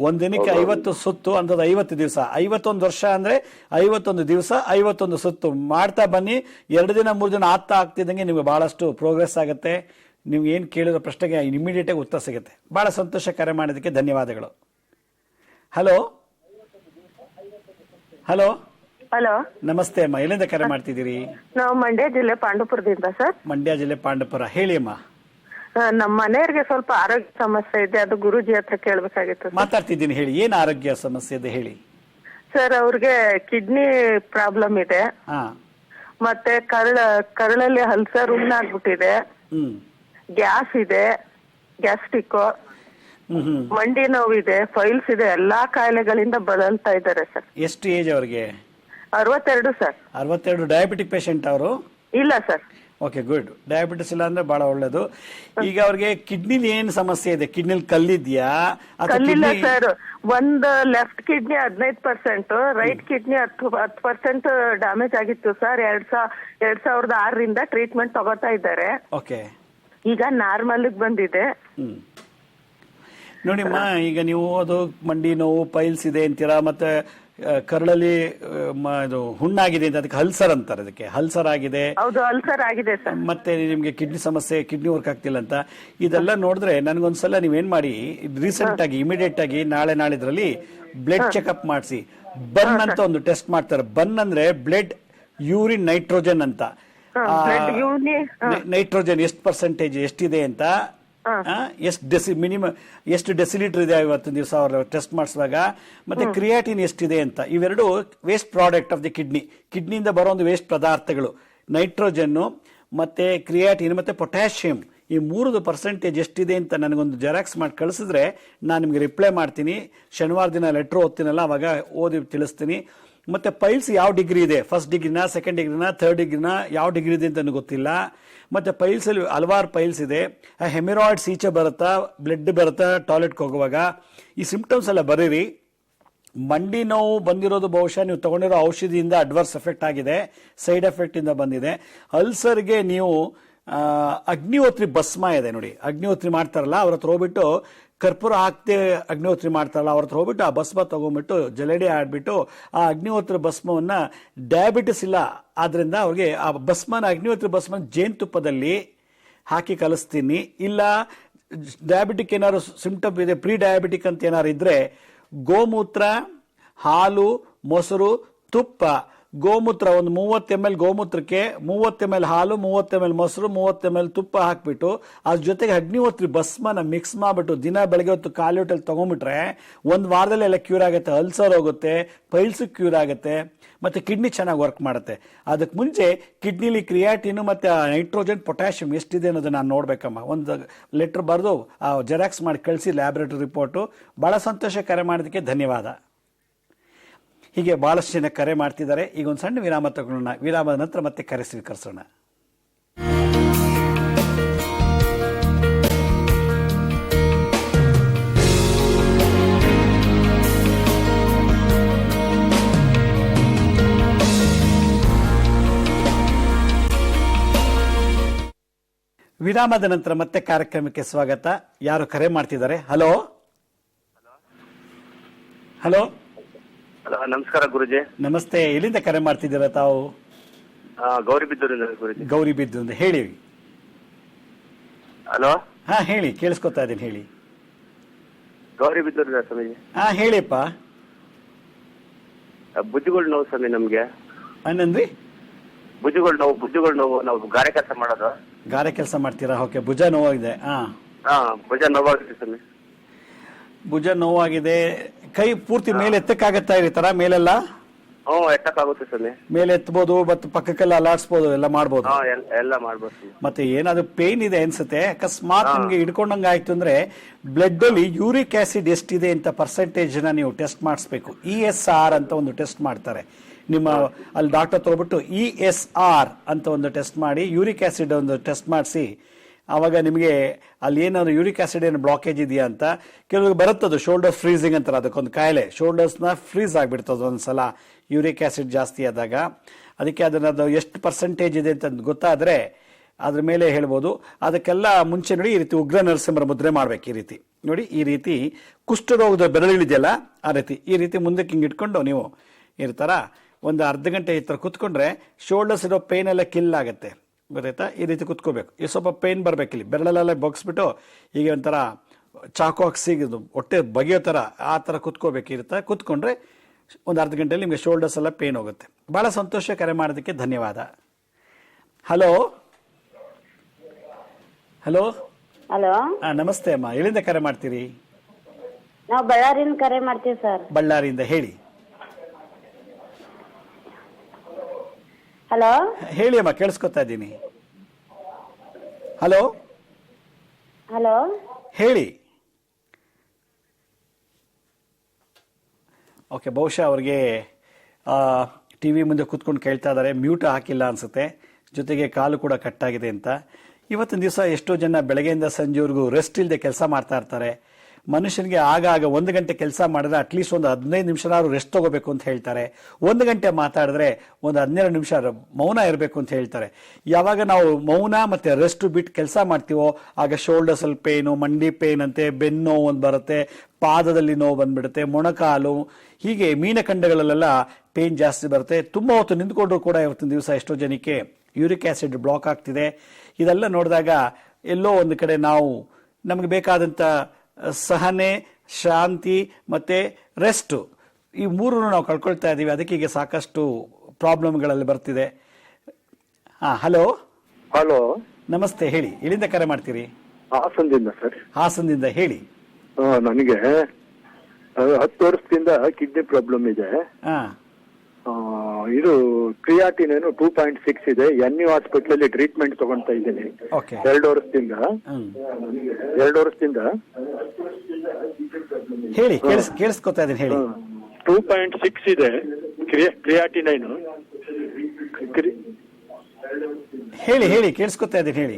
ಒಂದಿನಕ್ಕೆ 50 ಸುತ್ತು ಅಂತದ್ದು 50 ದಿವಸ. 51 ವರ್ಷ ಅಂದ್ರೆ 51 ದಿವಸ 51 ಸುತ್ತು ಮಾಡ್ತಾ ಬನ್ನಿ. 2 ದಿನ 3 ದಿನ ಆಗ್ತಿದ್ದಂಗೆ ನಿಮ್ಗೆ ಬಹಳಷ್ಟು ಪ್ರೋಗ್ರೆಸ್ ಆಗುತ್ತೆ. ನೀವು ಏನ್ ಕೇಳಿರೋ ಪ್ರಶ್ನೆಗೆ ಇಮಿಡಿಯೇಟ್ ಆಗಿ ಉತ್ತರ ಸಿಗುತ್ತೆ. ಬಹಳ ಸಂತೋಷ ಕರೆ ಮಾಡೋದಕ್ಕೆ ಧನ್ಯವಾದಗಳು. ಹಲೋ ಹಲೋ ಹಲೋ, ನಮಸ್ತೆ ಅಮ್ಮ, ಎಲ್ಲಿಂದ ಕರೆ ಮಾಡ್ತಿದ್ದೀರಿ? ನಾವು ಮಂಡ್ಯ ಜಿಲ್ಲೆ ಪಾಂಡುಪುರದಿಂದ ಸರ್. ಮಂಡ್ಯ ಜಿಲ್ಲೆ ಪಾಂಡುಪುರ, ಹೇಳಿ ಅಮ್ಮ. ನಮ್ಮ ಮನೆಯವ್ರಿಗೆ ಸ್ವಲ್ಪ ಆರೋಗ್ಯ ಸಮಸ್ಯೆ ಇದೆ, ಅದು ಗುರುಜಿ ಹತ್ರ ಕೇಳ್ಬೇಕಾಗಿತ್ತು. ಮಾತಾಡ್ತಿದ್ದೀನಿ, ಹೇಳಿ. ಏನ್ ಆರೋಗ್ಯ ಸಮಸ್ಯೆ ಇದೆ ಹೇಳಿ. ಸರ್, ಅವ್ರಿಗೆ ಕಿಡ್ನಿ ಪ್ರಾಬ್ಲಮ್ ಇದೆ, ಮತ್ತೆ ಕರಳಲ್ಲಿ ಅಲ್ಸರ್ ಆಗ್ಬಿಟ್ಟಿದೆ, ಗ್ಯಾಸ್ ಇದೆ, ಗ್ಯಾಸ್ಟ್ರಿಕ್, ಮಂಡಿ ನೋವಿದೆ, ಫೈಲ್ಸ್ ಇದೆ, ಎಲ್ಲಾ ಕಾಯಿಲೆಗಳಿಂದ ಬಳಲ್ತಾ ಇದ್ದಾರೆ ಸರ್. ಎಷ್ಟು ಏಜ್ ಅವ್ರಿಗೆ? 62 ಸರ್. 62. ಡಯಾಬಿಟಿಕ್ ಪೇಷಂಟ್ ಅವರು? ಇಲ್ಲ ಸರ್. Okay, good. ಡಯಾಬಿಟಿಸ್ ಇಲ್ಲ ಅಂದ್ರೆ ಬಹಳ ಒಳ್ಳೇದು. ಈಗ ಅವ್ರಿಗೆ ಕಿಡ್ನಿಲಿ ಏನ್ ಸಮಸ್ಯೆ ಇದೆ? ಕಿಡ್ನಿಲಿ ಕಲ್ಲಿದ್ಯಾ? ಕಲ್ಲಿಲ್ಲ ಸರ್. ಒಂದು left kidney 15%, right kidney 10% damage ಆಗಿತ್ತು ಸರ್. 2006ರಿಂದ ಟ್ರೀಟ್ಮೆಂಟ್ ತಗೋತಾ ಇದ್ದಾರೆ. ಓಕೆ, ಈಗ ನಾರ್ಮಲ್ ಬಂದಿದೆ. ನೋಡಿಮ್ಮ, ಈಗ ನೀವು ಅದು ಮಂಡಿ ನೋವು, ಪೈಲ್ಸ್ ಇದೆ ಅಂತೀರಾ, ಮತ್ತೆ ಕರಳಲ್ಲಿ ಇದು ಹುಣ್ಣಾಗಿದೆ ಅಂತ, ಅದಕ್ಕೆ ಹಲ್ಸರ್ ಅಂತಾರೆ. ಅದಕ್ಕೆ ಹಲ್ಸರ್ ಆಗಿದೆ. ಹೌದು, ಅಲ್ಸರ್ ಆಗಿದೆ ಸರ್. ಮತ್ತೆ ನಿಮ್ಗೆ ಕಿಡ್ನಿ ಸಮಸ್ಯೆ, ಕಿಡ್ನಿ ವರ್ಕ್ ಆಗ್ತಿಲ್ಲ ಅಂತ ಇದೆಲ್ಲ ನೋಡಿದ್ರೆ ನನ್ಗೊಂದ್ಸಲ ನೀವೇನ್ ಮಾಡಿ, ರೀಸೆಂಟ್ ಆಗಿ ಇಮಿಡಿಯೇಟ್ ಆಗಿ ನಾಳಿದ್ರಲ್ಲಿ ಬ್ಲಡ್ ಚೆಕ್ಅಪ್ ಮಾಡಿಸಿ. ಬನ್ ಅಂತ ಒಂದು ಟೆಸ್ಟ್ ಮಾಡ್ತಾರೆ. ಬನ್ ಅಂದ್ರೆ ಬ್ಲಡ್ ಯೂರಿನ್ ನೈಟ್ರೋಜನ್ ಅಂತ. ನೈಟ್ರೋಜನ್ ಎಷ್ಟು ಪರ್ಸೆಂಟೇಜ್ ಎಷ್ಟಿದೆ ಅಂತ ಎಷ್ಟು ಮಿನಿಮಮ್ ಎಷ್ಟು ಡೆಸಿಲೀಟರ್ ಇದೆ ಇವತ್ತಿನ ದಿವಸ ಅವರು ಟೆಸ್ಟ್ ಮಾಡಿಸುವಾಗ, ಮತ್ತೆ ಕ್ರಿಯಾಟಿನ್ ಎಷ್ಟಿದೆ ಅಂತ. ಇವೆರಡು ವೇಸ್ಟ್ ಪ್ರಾಡಕ್ಟ್ ಆಫ್ ದಿ ಕಿಡ್ನಿಯಿಂದ ಬರೋ ಒಂದು ವೇಸ್ಟ್ ಪದಾರ್ಥಗಳು. ನೈಟ್ರೋಜನ್ನು ಮತ್ತೆ ಕ್ರಿಯಾಟಿನ್ ಮತ್ತೆ ಪೊಟ್ಯಾಷಿಯಂ, ಈ 3% ಎಷ್ಟಿದೆ ಅಂತ ನನಗೊಂದು ಜೆರಾಕ್ಸ್ ಮಾಡಿ ಕಳಿಸಿದ್ರೆ ನಾನು ನಿಮಗೆ ರಿಪ್ಲೈ ಮಾಡ್ತೀನಿ. ಶನಿವಾರ ದಿನ ಲೆಟ್ರ್ ಓದ್ತೀನಲ್ಲ, ಅವಾಗ ಓದಿ ತಿಳಿಸ್ತೀನಿ. ಮತ್ತೆ ಪೈಲ್ಸ್ ಯಾವ ಡಿಗ್ರಿ ಇದೆ, ಫಸ್ಟ್ ಡಿಗ್ರಿನ, ಸೆಕೆಂಡ್ ಡಿಗ್ರಿನ, ಥರ್ಡ್ ಡಿಗ್ರಿನ, ಯಾವ ಡಿಗ್ರಿ ಇದೆ ಅಂತ ನನಗೆ ಗೊತ್ತಿಲ್ಲ. ಮತ್ತೆ ಪೈಲ್ಸ್ ಅಲ್ಲಿ ಹಲವಾರು ಪೈಲ್ಸ್ ಇದೆ. ಹೆಮಿರಾಯ್ಡ್ಸ್ ಈಚೆ ಬರುತ್ತಾ, ಬ್ಲಡ್ ಬರುತ್ತಾ ಟಾಯ್ಲೆಟ್ಗೆ ಹೋಗುವಾಗ, ಈ ಸಿಂಪ್ಟಮ್ಸ್ ಎಲ್ಲ ಬರೀರಿ. ಮಂಡಿ ನೋವು ಬಂದಿರೋದು ಬಹುಶಃ ನೀವು ತಗೊಂಡಿರೋ ಔಷಧಿಯಿಂದ ಅಡ್ವರ್ಸ್ ಎಫೆಕ್ಟ್ ಆಗಿದೆ, ಸೈಡ್ ಎಫೆಕ್ಟ್ ಇಂದ ಬಂದಿದೆ. ಅಲ್ಸರ್ಗೆ ನೀವು ಅಗ್ನಿಹೋತ್ರಿ ಭಸ್ಮ ಇದೆ ನೋಡಿ, ಅಗ್ನಿಹೋತ್ರಿ ಮಾಡ್ತಾರಲ್ಲ ಅವ್ರ ಹತ್ರ ಹೋಗ್ಬಿಟ್ಟು, ಕರ್ಪೂರ ಹಾಕ್ತೆ ಅಗ್ನಿಹೋತ್ರಿ ಮಾಡ್ತಾರಲ್ಲ ಅವ್ರ ಹತ್ರ ಹೋಗ್ಬಿಟ್ಟು ಆ ಭಸ್ಮ ತಗೊಂಡ್ಬಿಟ್ಟು ಜಲಡಿ ಆಡ್ಬಿಟ್ಟು ಆ ಅಗ್ನಿಹೋತ್ರ ಭಸ್ಮವನ್ನ, ಡಯಾಬಿಟಿಸ್ ಇಲ್ಲ ಆದ್ರಿಂದ ಅವ್ರಿಗೆ ಆ ಭಸ್ಮನ, ಅಗ್ನಿಹೋತ್ರ ಭಸ್ಮ ಜೇನುತುಪ್ಪದಲ್ಲಿ ಹಾಕಿ ಕಲಿಸ್ತೀನಿ. ಇಲ್ಲ ಡಯಾಬಿಟಿಕ್ ಏನಾದ್ರು ಸಿಂಪ್ಟಮ್ ಇದೆ, ಪ್ರೀ ಡಯಾಬಿಟಿಕ್ ಅಂತ ಏನಾದ್ರು ಇದ್ರೆ, ಗೋಮೂತ್ರ, ಹಾಲು, ಮೊಸರು, ತುಪ್ಪ, ಗೋಮೂತ್ರ ಒಂದು 30 ml ಗೋಮೂತ್ರಕ್ಕೆ 30 ml ಹಾಲು, 30 ml ಮೊಸರು, 30 ml ತುಪ್ಪ ಹಾಕ್ಬಿಟ್ಟು ಅದ್ರ ಜೊತೆಗೆ ಅಗ್ನಿಹೋತ್ರಿ ಭಸ್ಮನ ಮಿಕ್ಸ್ ಮಾಡ್ಬಿಟ್ಟು ದಿನ ಬೆಳಗ್ಗೆ ಹೊತ್ತು ಖಾಲಿ ಹೊಟ್ಟೆಲಿ ತಗೊಂಡ್ಬಿಟ್ರೆ 1 ವಾರದಲ್ಲಿ ಎಲ್ಲ ಕ್ಯೂರ್ ಆಗುತ್ತೆ. ಅಲ್ಸರ್ ಹೋಗುತ್ತೆ, ಪೈಲ್ಸ್ ಕ್ಯೂರ್ ಆಗುತ್ತೆ, ಮತ್ತೆ ಕಿಡ್ನಿ ಚೆನ್ನಾಗಿ ವರ್ಕ್ ಮಾಡುತ್ತೆ. ಅದಕ್ಕೆ ಮುಂಚೆ ಕಿಡ್ನಿಲಿ ಕ್ರಿಯಾಟಿನ್ ಮತ್ತೆ ನೈಟ್ರೋಜನ್, ಪೊಟ್ಯಾಷಿಯಂ ಎಷ್ಟಿದೆ ಅನ್ನೋದು ನಾನು ನೋಡ್ಬೇಕಮ್ಮ. ಒಂದು ಲೆಟರ್ ಬರೆದು ಜೆರಾಕ್ಸ್ ಮಾಡಿ ಕಳಿಸಿ ಲ್ಯಾಬ್ರೇಟರಿ ರಿಪೋರ್ಟು. ಬಹಳ ಸಂತೋಷ, ಕರೆ ಮಾಡೋದಕ್ಕೆ ಧನ್ಯವಾದ. ಹೀಗೆ ಬಹಳಷ್ಟು ಜನ ಕರೆ ಮಾಡ್ತಿದ್ದಾರೆ. ಈಗ ಒಂದು ಸಣ್ಣ ವಿರಾಮ ತಗೊಳ್ಳೋಣ. ವಿರಾಮದ ನಂತರ ಮತ್ತೆ ಕರೆ ಸ್ವೀಕರಿಸೋಣ. ವಿರಾಮದ ನಂತರ ಮತ್ತೆ ಕಾರ್ಯಕ್ರಮಕ್ಕೆ ಸ್ವಾಗತ. ಯಾರು ಕರೆ ಮಾಡ್ತಿದ್ದಾರೆ? ಹಲೋ ಹಲೋ ಹಲೋ, ನಮಸ್ಕಾರ ಗುರುಜಿ. ನಮಸ್ತೆ. ಎಲ್ಲಿಂದ ಕರೆ ಮಾಡ್ತಿದ್ದೀರಾ ತಾವು? ಗೌರಿಬಿದ್ದೂರಿಂದ ಗುರುಜಿ. ಗೌರಿಬಿದ್ದೂರಿಂದ. ಹೇಳಿ. ಹಲೋ, ಹಾ ಹೇಳಿ, ಕೇಳಿಸ್ಕೊತಾ ಇದ್ದೀನಿ, ಹೇಳಿ. ಗೌರಿಬಿದ್ದೂರಿಂದ ಸ್ವಾಮೀಜಿ. ಹಾ ಹೇಳಿಪ್ಪ. ಭುಜಗಳು ನೋವು ಸ್ವಾಮಿ ನಮ್ಗೆ. ಏನಂದ್ರಿ? ಭುಜಗಳು ನೋವು. ನಾವು ಗಾರೆ ಕೆಲಸ ಮಾಡೋದು. ಗಾರೆ ಕೆಲಸ ಮಾಡ್ತೀರಾ? ಓಕೆ. ಭುಜ ನೋವಾಗಿದೆ. ಭುಜ ನೋವಾಗುತ್ತೆ ಸ್ವಾಮಿ. ಭುಜ ನೋವಾಗಿದೆ. ಕೈ ಪೂರ್ತಿ ಮೇಲೆ ಎತ್ತಕ್ಕಾಗತ್ತಾ ಈ ತರ ಮೇಲೆಲ್ಲ? ಎತ್ತಕ್ಕಾಗುತ್ತೆ ಸ್ವಾಮಿ. ಮೇಲೆ ಎತ್ತಬಹುದು ಮತ್ತು ಪಕ್ಕಕ್ಕೆಲ್ಲ ಅಲಾಡ್ಸ್ಬೋದು, ಎಲ್ಲ ಮಾಡ್ಬೋದು. ಎಲ್ಲ ಮಾಡ್ಬೋದು. ಮತ್ತೆ ಏನಾದ್ರು ಪೇನ್ ಇದೆ ಅನ್ಸುತ್ತೆ, ಅಕಸ್ಮಾತ್ ನಿಮ್ಗೆ ಹಿಡ್ಕೊಂಡಂಗ ಆಯ್ತು ಅಂದ್ರೆ ಬ್ಲಡ್ ಅಲ್ಲಿ ಯೂರಿಕ್ ಆಸಿಡ್ ಎಷ್ಟಿದೆ ಅಂತ ಪರ್ಸೆಂಟೇಜ್ ನ ನೀವು ಟೆಸ್ಟ್ ಮಾಡಿಸ್ಬೇಕು. ESR ಅಂತ ಒಂದು ಟೆಸ್ಟ್ ಮಾಡ್ತಾರೆ. ನಿಮ್ಮ ಅಲ್ಲಿ ಡಾಕ್ಟರ್ ತಗೊಬಿಟ್ಟು ESR ಅಂತ ಒಂದು ಟೆಸ್ಟ್ ಮಾಡಿ, ಯೂರಿಕ್ ಆಸಿಡ್ ಒಂದು ಟೆಸ್ಟ್ ಮಾಡಿಸಿ, ಆವಾಗ ನಿಮಗೆ ಅಲ್ಲಿ ಏನಾದ್ರು ಯೂರಿಕ್ ಆಸಿಡ್ ಏನು ಬ್ಲಾಕೇಜ್ ಇದೆಯಾ ಅಂತ. ಕೆಲವ್ರಿಗೆ ಬರುತ್ತದು ಶೋಲ್ಡರ್ ಫ್ರೀಸಿಂಗ್ ಅಂತಾರೆ, ಅದಕ್ಕೊಂದು ಕಾಯಿಲೆ. ಶೋಲ್ಡರ್ಸ್ನ ಫ್ರೀಸ್ ಆಗಿಬಿಡ್ತದೆ ಒಂದ್ಸಲ ಯೂರಿಕ್ ಆಸಿಡ್ ಜಾಸ್ತಿ ಆದಾಗ. ಅದಕ್ಕೆ ಅದನ್ನದು ಎಷ್ಟು ಪರ್ಸೆಂಟೇಜ್ ಇದೆ ಅಂತ ಗೊತ್ತಾದರೆ ಅದ್ರ ಮೇಲೆ ಹೇಳ್ಬೋದು. ಅದಕ್ಕೆಲ್ಲ ಮುಂಚೆ ನೋಡಿ, ಈ ರೀತಿ ಉಗ್ರ ನರಸಿಂಹರ ಮುದ್ರೆ ಮಾಡ್ಬೇಕು. ಈ ರೀತಿ ನೋಡಿ, ಈ ರೀತಿ ಕುಷ್ಠರೋಗದ ಬೆರಳಿದೆಯಲ್ಲ ಆ ರೀತಿ, ಈ ರೀತಿ ಮುಂದಕ್ಕೆ ಹಿಂಗೆ ಇಟ್ಕೊಂಡು ನೀವು ಇರ್ತಾರ ಒಂದು ಅರ್ಧ ಗಂಟೆ ಈ ಥರ ಕುತ್ಕೊಂಡ್ರೆ ಶೋಲ್ಡರ್ಸ್ ಇರೋ ಪೇನ್ ಎಲ್ಲ ಕಿಲ್ ಆಗುತ್ತೆ. ಗೊತ್ತಾಯ್ತಾ? ಈ ರೀತಿ ಕುತ್ಕೋಬೇಕು. ಈ ಸ್ವಲ್ಪ ಪೇನ್ ಬರ್ಬೇಕಿಲ್ಲಿ, ಬೆರಳೆಲ್ಲ ಬಗ್ಸ್ಬಿಟ್ಟು ಹೀಗೆ ಒಂಥರ ಚಾಕು ಹಾಕ್ಸಿ ಹೊಟ್ಟೆ ಬಗೆಯೋ ಥರ ಆ ಥರ ಕುತ್ಕೋಬೇಕಿರುತ್ತೆ. ಕುತ್ಕೊಂಡ್ರೆ ಒಂದು ಅರ್ಧ ಗಂಟೆಯಲ್ಲಿ ನಿಮಗೆ ಶೋಲ್ಡರ್ಸ್ ಎಲ್ಲ ಪೇನ್ ಹೋಗುತ್ತೆ. ಬಹಳ ಸಂತೋಷ, ಕರೆ ಮಾಡೋದಕ್ಕೆ ಧನ್ಯವಾದ. ಹಲೋ ಹಲೋ ಹಲೋ, ನಮಸ್ತೆ ಅಮ್ಮ. ಎಲ್ಲಿಂದ ಕರೆ ಮಾಡ್ತೀರಿ? ನಾವು ಬಳ್ಳಾರಿಯಿಂದ ಕರೆ ಮಾಡ್ತೀವಿ ಸರ್. ಬಳ್ಳಾರಿಯಿಂದ. ಹೇಳಿ. ಹಲೋ ಹೇಳಿ ಅಮ್ಮ, ಕೇಳಿಸ್ಕೊತಾ ಇದ್ದೀನಿ. ಹಲೋ ಹಲೋ ಹೇಳಿ. ಓಕೆ, ಬಹುಶಃ ಅವ್ರಿಗೆ ಟಿವಿ ಮುಂದೆ ಕೂತ್ಕೊಂಡು ಕೇಳ್ತಾ ಇದ್ದಾರೆ, ಮ್ಯೂಟ್ ಹಾಕಿಲ್ಲ ಅನ್ಸುತ್ತೆ, ಜೊತೆಗೆ ಕಾಲು ಕೂಡ ಕಟ್ಟಾಗಿದೆ ಅಂತ. ಇವತ್ತಿನ ದಿವಸ ಎಷ್ಟೋ ಜನ ಬೆಳಗ್ಗೆಯಿಂದ ಸಂಜೆವರೆಗೂ ರೆಸ್ಟ್ ಇಲ್ಲದೆ ಕೆಲಸ ಮಾಡ್ತಾ ಇರ್ತಾರೆ. ಮನುಷ್ಯನಿಗೆ ಆಗಾಗ 1 ಗಂಟೆ ಕೆಲಸ ಮಾಡಿದ್ರೆ ಅಟ್ಲೀಸ್ಟ್ ಒಂದು 15 ನಿಮಿಷನಾದ್ರು ರೆಸ್ಟ್ ತಗೋಬೇಕು ಅಂತ ಹೇಳ್ತಾರೆ. 1 ಗಂಟೆ ಮಾತಾಡಿದ್ರೆ ಒಂದು 12 ನಿಮಿಷ ಮೌನ ಇರಬೇಕು ಅಂತ ಹೇಳ್ತಾರೆ. ಯಾವಾಗ ನಾವು ಮೌನ ಮತ್ತೆ ರೆಸ್ಟ್ ಬಿಟ್ಟು ಕೆಲಸ ಮಾಡ್ತೀವೋ ಆಗ ಶೋಲ್ಡರ್ಸ್ ಅಲ್ಲಿ ಪೇನು, ಮಂಡಿ ಪೇನ್ ಅಂತೆ, ಬೆನ್ನು ನೋವು ಒಂದು ಬರುತ್ತೆ, ಪಾದದಲ್ಲಿ ನೋವು ಬಂದ್ಬಿಡುತ್ತೆ, ಮೊಣಕಾಲು, ಹೀಗೆ ಮೀನಖಂಡಗಳಲ್ಲೆಲ್ಲ ಪೇನ್ ಜಾಸ್ತಿ ಬರುತ್ತೆ. ತುಂಬಾ ಹೊತ್ತು ನಿಂತ್ಕೊಂಡ್ರು ಕೂಡ ಇವತ್ತಿನ ದಿವಸ ಎಷ್ಟೋ ಜನಕ್ಕೆ ಯೂರಿಕ್ ಆಸಿಡ್ ಬ್ಲಾಕ್ ಆಗ್ತಿದೆ. ಇದೆಲ್ಲ ನೋಡಿದಾಗ ಎಲ್ಲೋ ಒಂದು ಕಡೆ ನಾವು ನಮಗೆ ಬೇಕಾದಂಥ ಸಹನೆ, ಶಾಂತಿ ಮತ್ತೆ ರೆಸ್ಟ್, ಈ ಮೂರನ್ನು ನಾವು ಕಳ್ಕೊಳ್ತಾ ಇದ್ದೀವಿ. ಅದಕ್ಕೆ ಈಗ ಸಾಕಷ್ಟು ಪ್ರಾಬ್ಲಮ್ಗಳಲ್ಲಿ ಬರ್ತಿದೆ. ಹಲೋ ಹಲೋ, ನಮಸ್ತೆ. ಹೇಳಿ, ಎಲ್ಲಿಂದ ಕರೆ ಮಾಡ್ತೀರಿ? ಹಾಸನದಿಂದ ಸರ್. ಹಾಸನದಿಂದ ಹೇಳಿ. ನನಗೆ 10 ವರ್ಷದಿಂದ ಕಿಡ್ನಿ ಪ್ರಾಬ್ಲಮ್ ಇದೆ. ಇದು ಕ್ರಿಯಾಟಿನ್ 2.6 ಇದೆ. NU ಹಾಸ್ಪಿಟಲ್ ಅಲ್ಲಿ ಟ್ರೀಟ್ಮೆಂಟ್ ತಗೊಂತಾ ಇದ್ದೀನಿ 2 ವರ್ಷದಿಂದ. ಹೇಳಿ, ಕೇಳಿಸ್ಕೊತಾ ಇದ್ದೀನಿ ಹೇಳಿ. 2.6 ಇದೆ ಕ್ರಿಯಾಟಿನೈನ್. ಹೇಳಿ ಕೇಳಿಸ್ಕೊತಾ ಇದ್ದೀನಿ ಹೇಳಿ.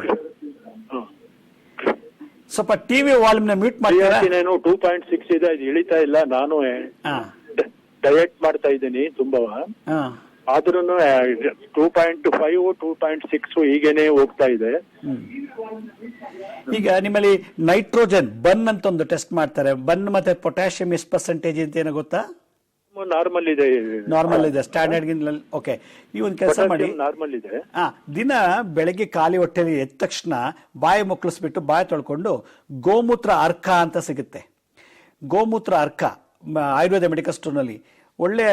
ಸ್ವಲ್ಪ ಟಿವಿ ವಾಲ್ಯೂಮ್ ನ ಮ್ಯೂಟ್ ಮಾಡ್ತೀರಾ? 2.6 ಇದೆ, ಇದು ಇಳಿತಾ ಇಲ್ಲ. ನಾನು ಡಯಟ್ ಮಾಡ್ತಾ ಇದ್ದೀನಿ ತುಂಬಾ. ಆದ್ರೂ 2.5 2.6 ಹೀಗೇನೆ ಹೋಗ್ತಾ ಇದೆ. ಈಗ ನಿಮ್ಮಲ್ಲಿ ನೈಟ್ರೋಜನ್ ಬನ್ ಅಂತ ಒಂದು ಟೆಸ್ಟ್ ಮಾಡ್ತಾರೆ. ಬನ್ ಮತ್ತೆ ಪೊಟ್ಯಾಷಿಯಂ ಎಷ್ಟು ಪರ್ಸೆಂಟೇಜ್ ಅಂತ ಏನೋ ಗೊತ್ತಾ? ನಾರ್ಮಲ್ ಇದೆ. ಸ್ಟ್ಯಾಂಡರ್ಡ್. ಓಕೆ, ಈ ಒಂದು ಕೆಲಸ ಮಾಡಿ. ನಾರ್ಮಲ್ ಇದೆ. ದಿನ ಬೆಳಗ್ಗೆ ಖಾಲಿ ಹೊಟ್ಟೆಲಿ ಎದ್ದ ತಕ್ಷಣ ಬಾಯಿ ಮುಕ್ಕಳಿಸ್ಬಿಟ್ಟು ಬಾಯಿ ತೊಳ್ಕೊಂಡು ಗೋಮೂತ್ರ ಅರ್ಕ ಅಂತ ಸಿಗುತ್ತೆ. ಗೋಮೂತ್ರ ಅರ್ಕ ಆಯುರ್ವೇದ ಮೆಡಿಕಲ್ ಸ್ಟೋರ್ನಲ್ಲಿ ಒಳ್ಳೆ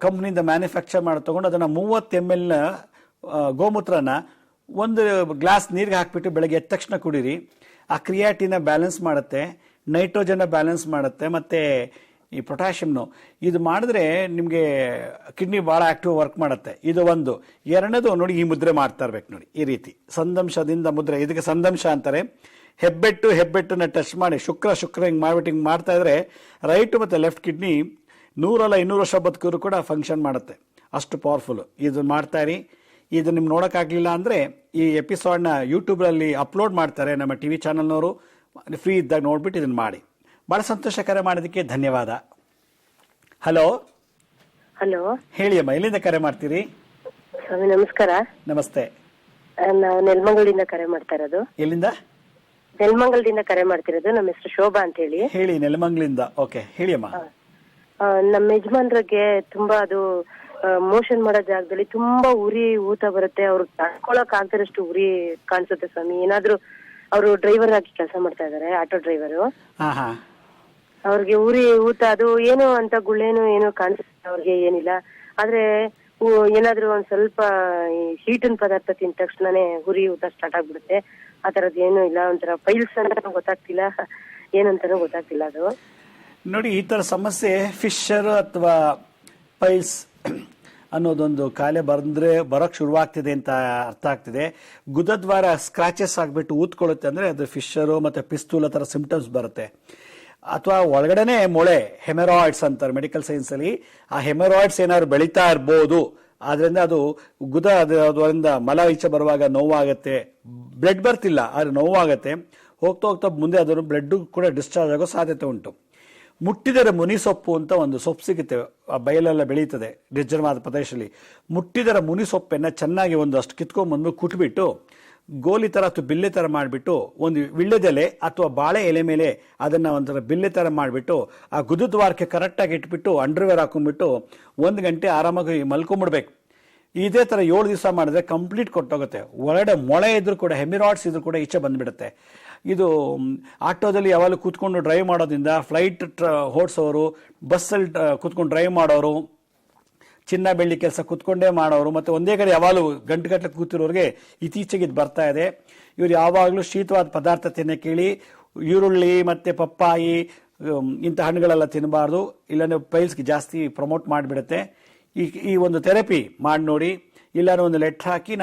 ಕಂಪ್ನಿಯಿಂದ ಮ್ಯಾನುಫ್ಯಾಕ್ಚರ್ ಮಾಡಿ ತಗೊಂಡು ಅದನ್ನ 30 ml ಗೋಮೂತ್ರನ ಒಂದು ಗ್ಲಾಸ್ ನೀರಿಗೆ ಹಾಕ್ಬಿಟ್ಟು ಬೆಳಗ್ಗೆ ಎದ್ದ ತಕ್ಷಣ ಕುಡೀರಿ. ಆ ಕ್ರಿಯಾಟಿನ ಬ್ಯಾಲೆನ್ಸ್ ಮಾಡುತ್ತೆ, ನೈಟ್ರೋಜನ್ ಬ್ಯಾಲೆನ್ಸ್ ಮಾಡುತ್ತೆ, ಮತ್ತೆ ಈ ಪೊಟ್ಯಾಷಿಯಂನು. ಇದು ಮಾಡಿದ್ರೆ ನಿಮಗೆ ಕಿಡ್ನಿ ಬಹಳ ಆಕ್ಟಿವ್ ವರ್ಕ್ ಮಾಡುತ್ತೆ. ಇದು ಒಂದು. ಎರಡನೇದು ನೋಡಿ, ಈ ಮುದ್ರೆ ಮಾಡ್ತಾ ಇರ್ಬೇಕು ನೋಡಿ, ಈ ರೀತಿ ಸಂದಂಶದಿಂದ ಮುದ್ರೆ. ಇದಕ್ಕೆ ಸಂದಂಶ ಅಂತಾರೆ. ಹೆಬ್ಬೆಟ್ಟನ್ನ ಟಚ್ ಮಾಡಿ ಶುಕ್ರ ಹಿಂಗೆ ಮಾಡ್ಬಿಟ್ಟು ಹಿಂಗೆ ಮಾಡ್ತಾ ಇದ್ರೆ ರೈಟ್ ಮತ್ತೆ ಲೆಫ್ಟ್ ಕಿಡ್ನಿ 100 ಅಲ್ಲ 200 ವರ್ಷ ಬದುಕಿದ್ರು ಕೂಡ ಫಂಕ್ಷನ್ ಮಾಡುತ್ತೆ. ಅಷ್ಟು ಪವರ್ಫುಲ್. ಇದು ಮಾಡ್ತಾ ಇರಿ. ಇದು ನಿಮ್ಗೆ ನೋಡೋಕ್ಕಾಗಲಿಲ್ಲ ಅಂದರೆ ಈ ಎಪಿಸೋಡ್ನ ಯೂಟ್ಯೂಬಲ್ಲಿ ಅಪ್ಲೋಡ್ ಮಾಡ್ತಾರೆ ನಮ್ಮ ಟಿವಿ ಚಾನಲ್ನವರು. ಫ್ರೀ ಇದ್ದಾಗ ನೋಡ್ಬಿಟ್ಟು ಇದನ್ನು ಮಾಡಿ. ಬಹಳ ಸಂತೋಷ. ಕರೆ ಮಾಡೋದಕ್ಕೆ ಧನ್ಯವಾದ. ಹಲೋ ಹೇಳಿ ಅಮ್ಮ, ಎಲ್ಲಿಂದ ಕರೆ ಮಾಡ್ತೀರಿ? ಸ್ವಾಮಿ ನಮಸ್ಕಾರ. ನಮಸ್ತೆ. ನಾವು ನೆಲಮಂಗಲದಿಂದ ಕರೆ ಮಾಡ್ತಾ ಇರೋದು. ಎಲ್ಲಿಂದ? ನೆಲಮಂಗಲದಿಂದ ಕರೆ ಮಾಡ್ತಿರೋದು. ನಮ್ಮ ಹೆಸರು ಶೋಭಾ ಅಂತ ಹೇಳಿ. ಹೇಳಿ, ನೆಲಮಂಗಲಿಂದ. ಓಕೆ, ಹೇಳಿ ಅಮ್ಮ. ನಮ್ಮ ಯಜಮಾನ್ರಿಗೆ ತುಂಬಾ ಅದು ಮೋಷನ್ ಮಾಡೋ ಜಾಗದಲ್ಲಿ ತುಂಬಾ ಉರಿ ಊತ ಬರುತ್ತೆ. ಅವ್ರು ತಡ್ಕೊಳಕ್ ಆಗ್ದಿರಷ್ಟು ಉರಿ ಕಾಣಿಸುತ್ತೆ ಸ್ವಾಮಿ. ಏನಾದ್ರು ಅವರು ಡ್ರೈವರ್ ಆಗಿ ಕೆಲಸ ಮಾಡ್ತಾ ಇದಾರೆ, ಆಟೋ ಡ್ರೈವರು. ಅವ್ರಿಗೆ ಉರಿ ಊತ ಅದು ಏನು ಅಂತ ಗುಳ್ಳೇನು ಏನು ಕಾಣಿಸುತ್ತೆ ಅವ್ರಿಗೆ, ಏನಿಲ್ಲ. ಆದ್ರೆ ಏನಾದ್ರು ಒಂದ್ ಸ್ವಲ್ಪ ಹೀಟಿನ ಪದಾರ್ಥ ತಿಂದ ತಕ್ಷಣನೇ ಉರಿ ಊತ ಸ್ಟಾರ್ಟ್ ಆಗ್ಬಿಡುತ್ತೆ. ಆ ತರದ್ ಏನು ಇಲ್ಲ. ಒಂಥರ ಪೈಲ್ಸ್ ಅಂತ ಗೊತ್ತಾಗ್ತಿಲ್ಲ, ಏನಂತಾನೂ ಗೊತ್ತಾಗ್ತಿಲ್ಲ ಅದು. ನೋಡಿ, ಈ ತರ ಸಮಸ್ಯೆ ಫಿಶರ್ ಅಥವಾ ಪೈಲ್ಸ್ ಅನ್ನೋದೊಂದು ಕಾಯಿಲೆ ಬರೋಕ್ ಶುರುವಾಗ್ತಿದೆ ಅಂತ ಅರ್ಥ ಆಗ್ತಿದೆ. ಗುದದ್ವಾರ ಸ್ಕ್ರಾಚಸ್ ಆಗ್ಬಿಟ್ಟು ಊದ್ಕೊಳ್ಳುತ್ತೆ ಅಂದ್ರೆ ಅದು ಫಿಶರು ಮತ್ತೆ ಪಿಸ್ತೂಲ್ ತರ ಸಿಂಪ್ಟಮ್ಸ್ ಬರುತ್ತೆ. ಅಥವಾ ಒಳಗಡೆನೆ ಮೊಳೆ, ಹೆಮೆರಾಯ್ಡ್ಸ್ ಅಂತಾರೆ ಮೆಡಿಕಲ್ ಸೈನ್ಸ್ ಅಲ್ಲಿ. ಆ ಹೆಮೆರಾಯ್ಡ್ಸ್ ಏನಾದ್ರು ಬೆಳೀತಾ ಇರ್ಬೋದು. ಆದ್ರಿಂದ ಅದು ಅದರಿಂದ ಮಲ ಈಚೆ ಬರುವಾಗ ನೋವಾಗತ್ತೆ. ಬ್ಲಡ್ ಬರ್ತಿಲ್ಲ, ಆದ್ರೆ ನೋವಾಗತ್ತೆ. ಹೋಗ್ತಾ ಮುಂದೆ ಅದರ ಬ್ಲಡ್ ಕೂಡ ಡಿಸ್ಚಾರ್ಜ್ ಆಗೋ ಸಾಧ್ಯತೆ ಉಂಟು. ಮುಟ್ಟಿದರೆ ಮುನಿ ಸೊಪ್ಪು ಅಂತ ಒಂದು ಸೊಪ್ಪು ಸಿಗುತ್ತೆ, ಬಯಲೆಲ್ಲ ಬೆಳೀತದೆ ನಿರ್ಜನವಾದ ಪ್ರದೇಶದಲ್ಲಿ. ಮುಟ್ಟಿದರ ಮುನಿ ಸೊಪ್ಪನ್ನ ಚೆನ್ನಾಗಿ ಒಂದಷ್ಟು ಕಿತ್ಕೊಂಡ್ಬಂದು ಕುಟ್ಬಿಟ್ಟು ಗೋಲಿ ತರ ಅಥವಾ ಬಿಲ್ಲೆ ತರ ಮಾಡಿಬಿಟ್ಟು ಒಂದು ವಿಳ್ಳೆದೆಲೆ ಅಥವಾ ಬಾಳೆ ಎಲೆ ಮೇಲೆ ಅದನ್ನ ಒಂಥರ ಬಿಲ್ಲೆ ತರ ಮಾಡಿಬಿಟ್ಟು ಆ ಗುದದ್ವಾರಕ್ಕೆ ಕರೆಕ್ಟಾಗಿ ಇಟ್ಬಿಟ್ಟು ಅಂಡರ್ವೇರ್ ಹಾಕೊಂಡ್ಬಿಟ್ಟು 1 ಗಂಟೆ ಆರಾಮಾಗಿ ಮಲ್ಕೊಂಡ್ಬಿಡ್ಬೇಕು. ಇದೇ ತರ 7 ದಿವಸ ಮಾಡಿದ್ರೆ ಕಂಪ್ಲೀಟ್ ಕೊಟ್ಟೋಗುತ್ತೆ. ಒಳಗಡೆ ಮೊಳೆ ಇದ್ರು ಕೂಡ, ಹೆಮಿರಾಯ್ಡ್ಸ್ ಇದ್ರು ಕೂಡ ಈಚೆ ಬಂದ್ಬಿಡುತ್ತೆ. ಇದು ಆಟೋದಲ್ಲಿ ಯಾವಾಗಲೂ ಕೂತ್ಕೊಂಡು ಡ್ರೈವ್ ಮಾಡೋದ್ರಿಂದ, ಫ್ಲೈಟ್ ಓಡಿಸೋರು, ಬಸ್ಸಲ್ಲಿ ಕೂತ್ಕೊಂಡು ಡ್ರೈವ್ ಮಾಡೋರು, ಚಿನ್ನ ಬೆಳ್ಳಿ ಕೆಲಸ ಕೂತ್ಕೊಂಡೇ ಮಾಡೋರು, ಮತ್ತೆ ಒಂದೇ ಕಡೆ ಯಾವಾಗಲೂ ಗಂಟೆಗಟ್ಟಲೆ ಕೂತಿರೋರಿಗೆ ಇತ್ತೀಚೆಗೆ ಇದು ಬರ್ತಾ ಇದೆ. ಇವ್ರು ಯಾವಾಗಲೂ ಶೀತವಾದ ಪದಾರ್ಥ ತಿನ್ನಕ್ಕೆ ಈರುಳ್ಳಿ ಮತ್ತೆ ಪಪ್ಪಾಯಿ ಇಂಥ ಹಣ್ಣುಗಳೆಲ್ಲ ತಿನ್ನಬಾರ್ದು, ಇಲ್ಲಾಂದ್ರೆ ಪೈಲ್ಸ್ಗೆ ಜಾಸ್ತಿ ಪ್ರಮೋಟ್ ಮಾಡಿಬಿಡುತ್ತೆ. ಈ ಒಂದು ಥೆರಪಿ ಮಾಡಿ ನೋಡಿ. ಇಲ್ಲಾಂದ್ರೆ ಒಂದು ಲೆಟರ್ ಹಾಕಿ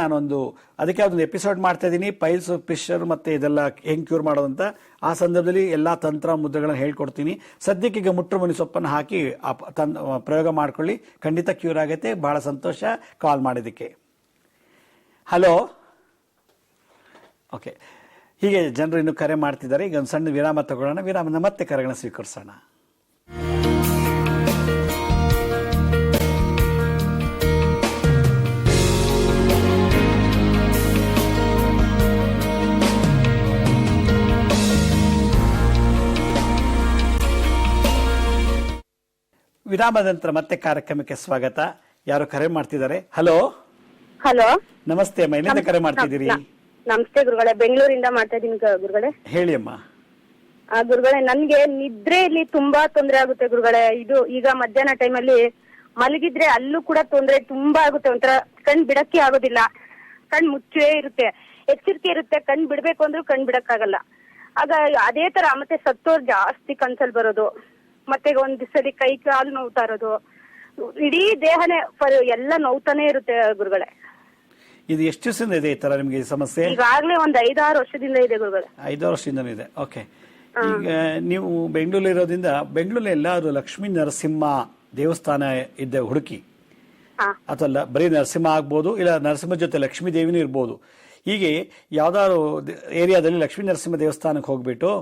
ಅದಕ್ಕೆ ಅದೊಂದು ಎಪಿಸೋಡ್ ಮಾಡ್ತಾ ಇದ್ದೀನಿ, ಪೈಲ್ಸ್, ಫಿಶರ್ ಮತ್ತೆ ಇದೆಲ್ಲ ಹೆಂಗ್ ಕ್ಯೂರ್ ಮಾಡೋದಂತ. ಆ ಸಂದರ್ಭದಲ್ಲಿ ಎಲ್ಲಾ ತಂತ್ರ ಮುದ್ರೆಗಳನ್ನ ಹೇಳ್ಕೊಡ್ತೀನಿ. ಸದ್ಯಕ್ಕೆ ಈಗ ಮುಟ್ರು ಮುನಿ ಸೊಪ್ಪನ್ನು ಹಾಕಿ ಪ್ರಯೋಗ ಮಾಡ್ಕೊಳ್ಳಿ, ಖಂಡಿತ ಕ್ಯೂರ್ ಆಗುತ್ತೆ. ಬಹಳ ಸಂತೋಷ ಕಾಲ್ ಮಾಡಿದ್ದಕ್ಕೆ. ಹಲೋ. ಓಕೆ, ಹೀಗೆ ಜನರು ಇನ್ನು ಕರೆ ಮಾಡ್ತಿದ್ದಾರೆ. ಈಗ ಒಂದು ಸಣ್ಣ ವಿರಾಮ ತಗೊಳ್ಳೋಣ. ವಿರಾಮದ ಮತ್ತೆ ಕರೆಗಳನ್ನ ಸ್ವೀಕರಿಸೋಣ. ವಿರಾಮದ ನಂತರ ಮತ್ತೆ ಕಾರ್ಯಕ್ರಮಕ್ಕೆ ಸ್ವಾಗತ. ಯಾರು ಕರೆ ಮಾಡ್ತಿದ್ದಾರೆ? ಹಲೋ. ನಮಸ್ತೆ ಅಮ್ಮ, ಎಲ್ಲಿಂದ ಕರೆ ಮಾಡ್ತಿದ್ದೀರಿ? ನಮಸ್ತೆ ಗುರುಗಳೇ, ಬೆಂಗಳೂರಿಂದ ಮಾಡ್ತಾ ಇದೀನಿ ಗುರುಗಳೇ. ಹೇಳಿ ಅಮ್ಮ. ಗುರುಗಳೇ, ನನ್ಗೆ ನಿದ್ರೆಯಲ್ಲಿ ತುಂಬಾ ತೊಂದರೆ ಆಗುತ್ತೆ ಗುರುಗಳೇ. ಇದು ಈಗ ಮಧ್ಯಾಹ್ನ ಟೈಮಲ್ಲಿ ಮಲಗಿದ್ರೆ ಅಲ್ಲೂ ಕೂಡ ತೊಂದರೆ ತುಂಬಾ ಆಗುತ್ತೆ. ಒಂಥರ ಕಣ್ ಬಿಡಕ್ಕೆ ಆಗೋದಿಲ್ಲ, ಕಣ್ ಮುಚ್ಚೇ ಇರುತ್ತೆ, ಎಚ್ಚರಿಕೆ ಇರುತ್ತೆ. ಕಣ್ ಬಿಡ್ಬೇಕು ಅಂದ್ರೂ ಕಣ್ ಬಿಡಕ್ಕಾಗಲ್ಲ. ಆಗ ಅದೇ ತರ ಮತ್ತೆ ಸತ್ತೋರ್ ಜಾಸ್ತಿ ಕನ್ಸಲ್ ಬರೋದು, ಮತ್ತೆ ಒಂದ್ ಸರಿ ಕೈ ಕಾಲು ನೋವ್ತಾ ಇರೋದು, ಇಡೀ ದೇಹನೇ ಎಲ್ಲ ನೋವ್ತಾನೆ ಇರುತ್ತೆ ಗುರುಗಳೇ. ಇದು ಎಷ್ಟು ದಿವಸದಿಂದ ಇದೆ ಈ ತರ ನಿಮ್ಗೆ ಈ ಸಮಸ್ಯೆ? ಈಗಾಗ್ಲೇ ಒಂದ್ 5-6 ವರ್ಷದಿಂದ ಇದೆ ಗುರುಗಳೇ. 5 ವರ್ಷದಿಂದ ಇದೆ. ಓಕೆ. ಈಗ ನೀವು ಬೆಂಗಳೂರು ಇರೋದ್ರಿಂದ ಬೆಂಗಳೂರಲ್ಲಿ ಎಲ್ಲಾದ್ರೂ ಲಕ್ಷ್ಮೀ ನರಸಿಂಹ ದೇವಸ್ಥಾನ ಇದ್ದ ಹುಡುಕಿ, ಅಥವಾ ಬರೀ ನರಸಿಂಹ ಆಗ್ಬೋದು, ಇಲ್ಲ ನರಸಿಂಹ ಜೊತೆ ಲಕ್ಷ್ಮೀ ದೇವಿನೂ ಇರ್ಬೋದು. ಹೀಗೆ ಯಾವ್ದಾದ್ರು ಏರಿಯಾದಲ್ಲಿ ಲಕ್ಷ್ಮೀ ನರಸಿಂಹ ದೇವಸ್ಥಾನಕ್ಕೆ ಹೋಗ್ಬಿಟ್ಟು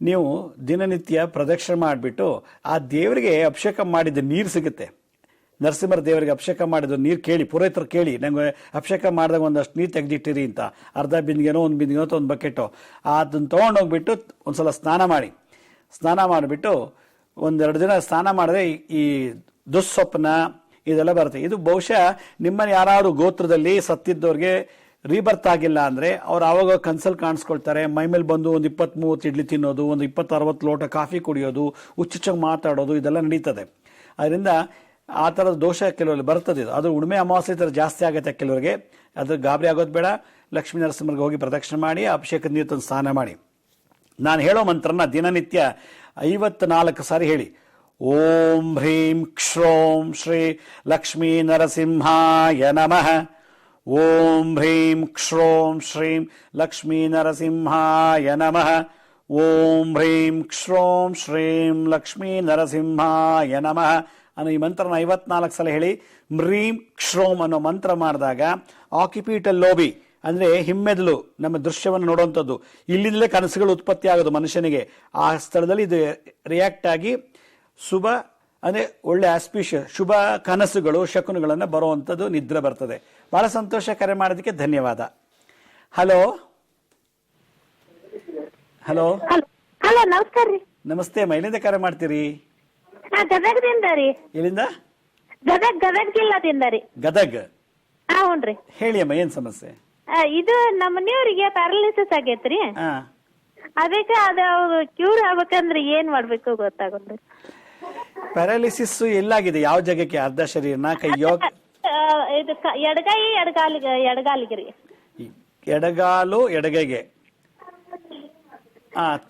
ನೀವು ದಿನನಿತ್ಯ ಪ್ರದಕ್ಷಿಣೆ ಮಾಡಿಬಿಟ್ಟು ಆ ದೇವರಿಗೆ ಅಭಿಷೇಕ ಮಾಡಿದ ನೀರು ಸಿಗುತ್ತೆ. ನರಸಿಂಹರ ದೇವರಿಗೆ ಅಭಿಷೇಕ ಮಾಡಿದ ನೀರು ಕೇಳಿ, ಪುರೋಹಿತರು ಕೇಳಿ, ನಂಗೆ ಅಭಿಷೇಕ ಮಾಡಿದಾಗ ಒಂದಷ್ಟು ನೀರು ತೆಗೆದಿಟ್ಟಿರಿ ಅಂತ, ಅರ್ಧ ಬಿಂದಿಗೆನೋ ಒಂದು ಬಿಂದಿಗೆನೋ ಒಂದು ಬಕೆಟೋ ಅದನ್ನು ತೊಗೊಂಡೋಗ್ಬಿಟ್ಟು ಒಂದ್ಸಲ ಸ್ನಾನ ಮಾಡಿಬಿಟ್ಟು 1-2 ದಿನ ಸ್ನಾನ ಮಾಡಿದ್ರೆ ಈ ದುಸ್ವಪ್ನ ಇದೆಲ್ಲ ಬರುತ್ತೆ. ಇದು ಬಹುಶಃ ನಿಮ್ಮನ್ನ ಯಾರಾದ್ರು ಗೋತ್ರದಲ್ಲಿ ಸತ್ತಿದ್ದವ್ರಿಗೆ ರೀಬರ್ತ್ ಆಗಿಲ್ಲ ಅಂದ್ರೆ ಅವ್ರು ಆವಾಗ ಕನ್ಸಲ್ ಕಾಣಿಸ್ಕೊಳ್ತಾರೆ, ಮೈಮೇಲೆ ಬಂದು ಒಂದು 20-30 ಇಡ್ಲಿ ತಿನ್ನೋದು, ಒಂದು 20-60 ಲೋಟ ಕಾಫಿ ಕುಡಿಯೋದು, ಹುಚ್ಚುಚ್ಚಾಗಿ ಮಾತಾಡೋದು, ಇದೆಲ್ಲ ನಡೀತದೆ. ಅದರಿಂದ ಆ ಥರದ ದೋಷ ಕೆಲವರಲ್ಲಿ ಬರ್ತದೆ. ಅದು ಉಣ್ಮೆ ಅಮಾವಾಸ್ಯೆ ಥರ ಜಾಸ್ತಿ ಆಗುತ್ತೆ ಕೆಲವರಿಗೆ. ಅದ್ರ ಗಾಬರಿ ಆಗೋದು ಬೇಡ. ಲಕ್ಷ್ಮೀ ನರಸಿಂಹರಿಗೆ ಹೋಗಿ ಪ್ರದಕ್ಷಿಣೆ ಮಾಡಿ, ಅಭಿಷೇಕದ ನೀರು ತಂದು ಸ್ನಾನ ಮಾಡಿ. ನಾನು ಹೇಳೋ ಮಂತ್ರನ ದಿನನಿತ್ಯ 54 ಸಾರಿ ಹೇಳಿ. ಓಂ ಹ್ರೀಂ ಕ್ಷೋಂ ಶ್ರೀ ಲಕ್ಷ್ಮೀ ನರಸಿಂಹಾಯ ನಮಃ. ಓಂ ಹ್ರೀಂ ಕ್ಷೋಂ ಶ್ರೀಂ ಲಕ್ಷ್ಮೀ ನರಸಿಂಹಾಯ ನಮಃ. ಓಂ ಹ್ರೀಂ ಕ್ಷೋಂ ಶ್ರೀಂ ಲಕ್ಷ್ಮೀ ನರಸಿಂಹಾಯ ನಮಃ ಅನ್ನೋ ಈ ಮಂತ್ರನ 54 ಸಲ ಹೇಳಿ. ಮ್ರೀಂ ಕ್ಷೋಮ್ ಅನ್ನೋ ಮಂತ್ರ ಮಾಡಿದಾಗ ಆಕ್ಯುಪಿಟಲ್ ಲೋಬಿ ಅಂದ್ರೆ ಹಿಮ್ಮೆದಲು, ನಮ್ಮ ದೃಶ್ಯವನ್ನು ನೋಡುವಂಥದ್ದು, ಇಲ್ಲಿಂದಲೇ ಕನಸುಗಳು ಉತ್ಪತ್ತಿ ಆಗೋದು ಮನುಷ್ಯನಿಗೆ. ಆ ಸ್ಥಳದಲ್ಲಿ ಇದು ರಿಯಾಕ್ಟ್ ಆಗಿ ಶುಭ ಅಂದ್ರೆ ಒಳ್ಳೆ ಆಸ್ಪಿಷಿಯಸ್ ಶುಭ ಕನಸುಗಳು ಶಕುನಗಳನ್ನು ಬರುವಂಥದ್ದು ನಿದ್ರೆ ಬರ್ತದೆ. ಬಹಳ ಸಂತೋಷ. ಕರೆ ಮಾಡೋದಕ್ಕೆ ಧನ್ಯವಾದ. ಹಲೋ ಹಲೋ ಹಲೋ ನಮಸ್ಕಾರ ರೀ. ನಮಸ್ತೆ. ಎಲ್ಲಿಂದ ಕರೆ ಮಾಡ್ತೀರಿ? ಗದಗದಿಂದ ರೀ. ಎಲ್ಲಿಂದ? ಗದಗ ಜಿಲ್ಲಾದಿಂದ ರೀ. ಗದಗ್. ಹ್ಞೂನ್ರಿ. ಹೇಳಿ ಅಮ್ಮ, ಏನ್ ಸಮಸ್ಯೆ? ಇದು ನಮ್ಮ ಮನೆಯವ್ರಿಗೆ ಪ್ಯಾರಲಿಸಿಸ್ ಆಗೈತ್ರಿ. ಅದಕ್ಕೆ ಅದು ಕ್ಯೂರ್ ಆಗ್ಬೇಕಂದ್ರೆ ಏನ್ ಮಾಡ್ಬೇಕು ಗೊತ್ತಾಗಲ್ರಿ. ಪ್ಯಾರಾಲಿಸಿಸ್ ಎಲ್ಲಾಗಿದೆ? ಯಾವ ಜಾಗಕ್ಕೆ? ಅರ್ಧ ಶರೀರನ, ಕೈಯೋ? ಇದು ಎಡಗೈ ಎಡಗಾಲಿಗೆ ರೀ. ಎಡಗಾಲು ಎಡಗೈಗೆ.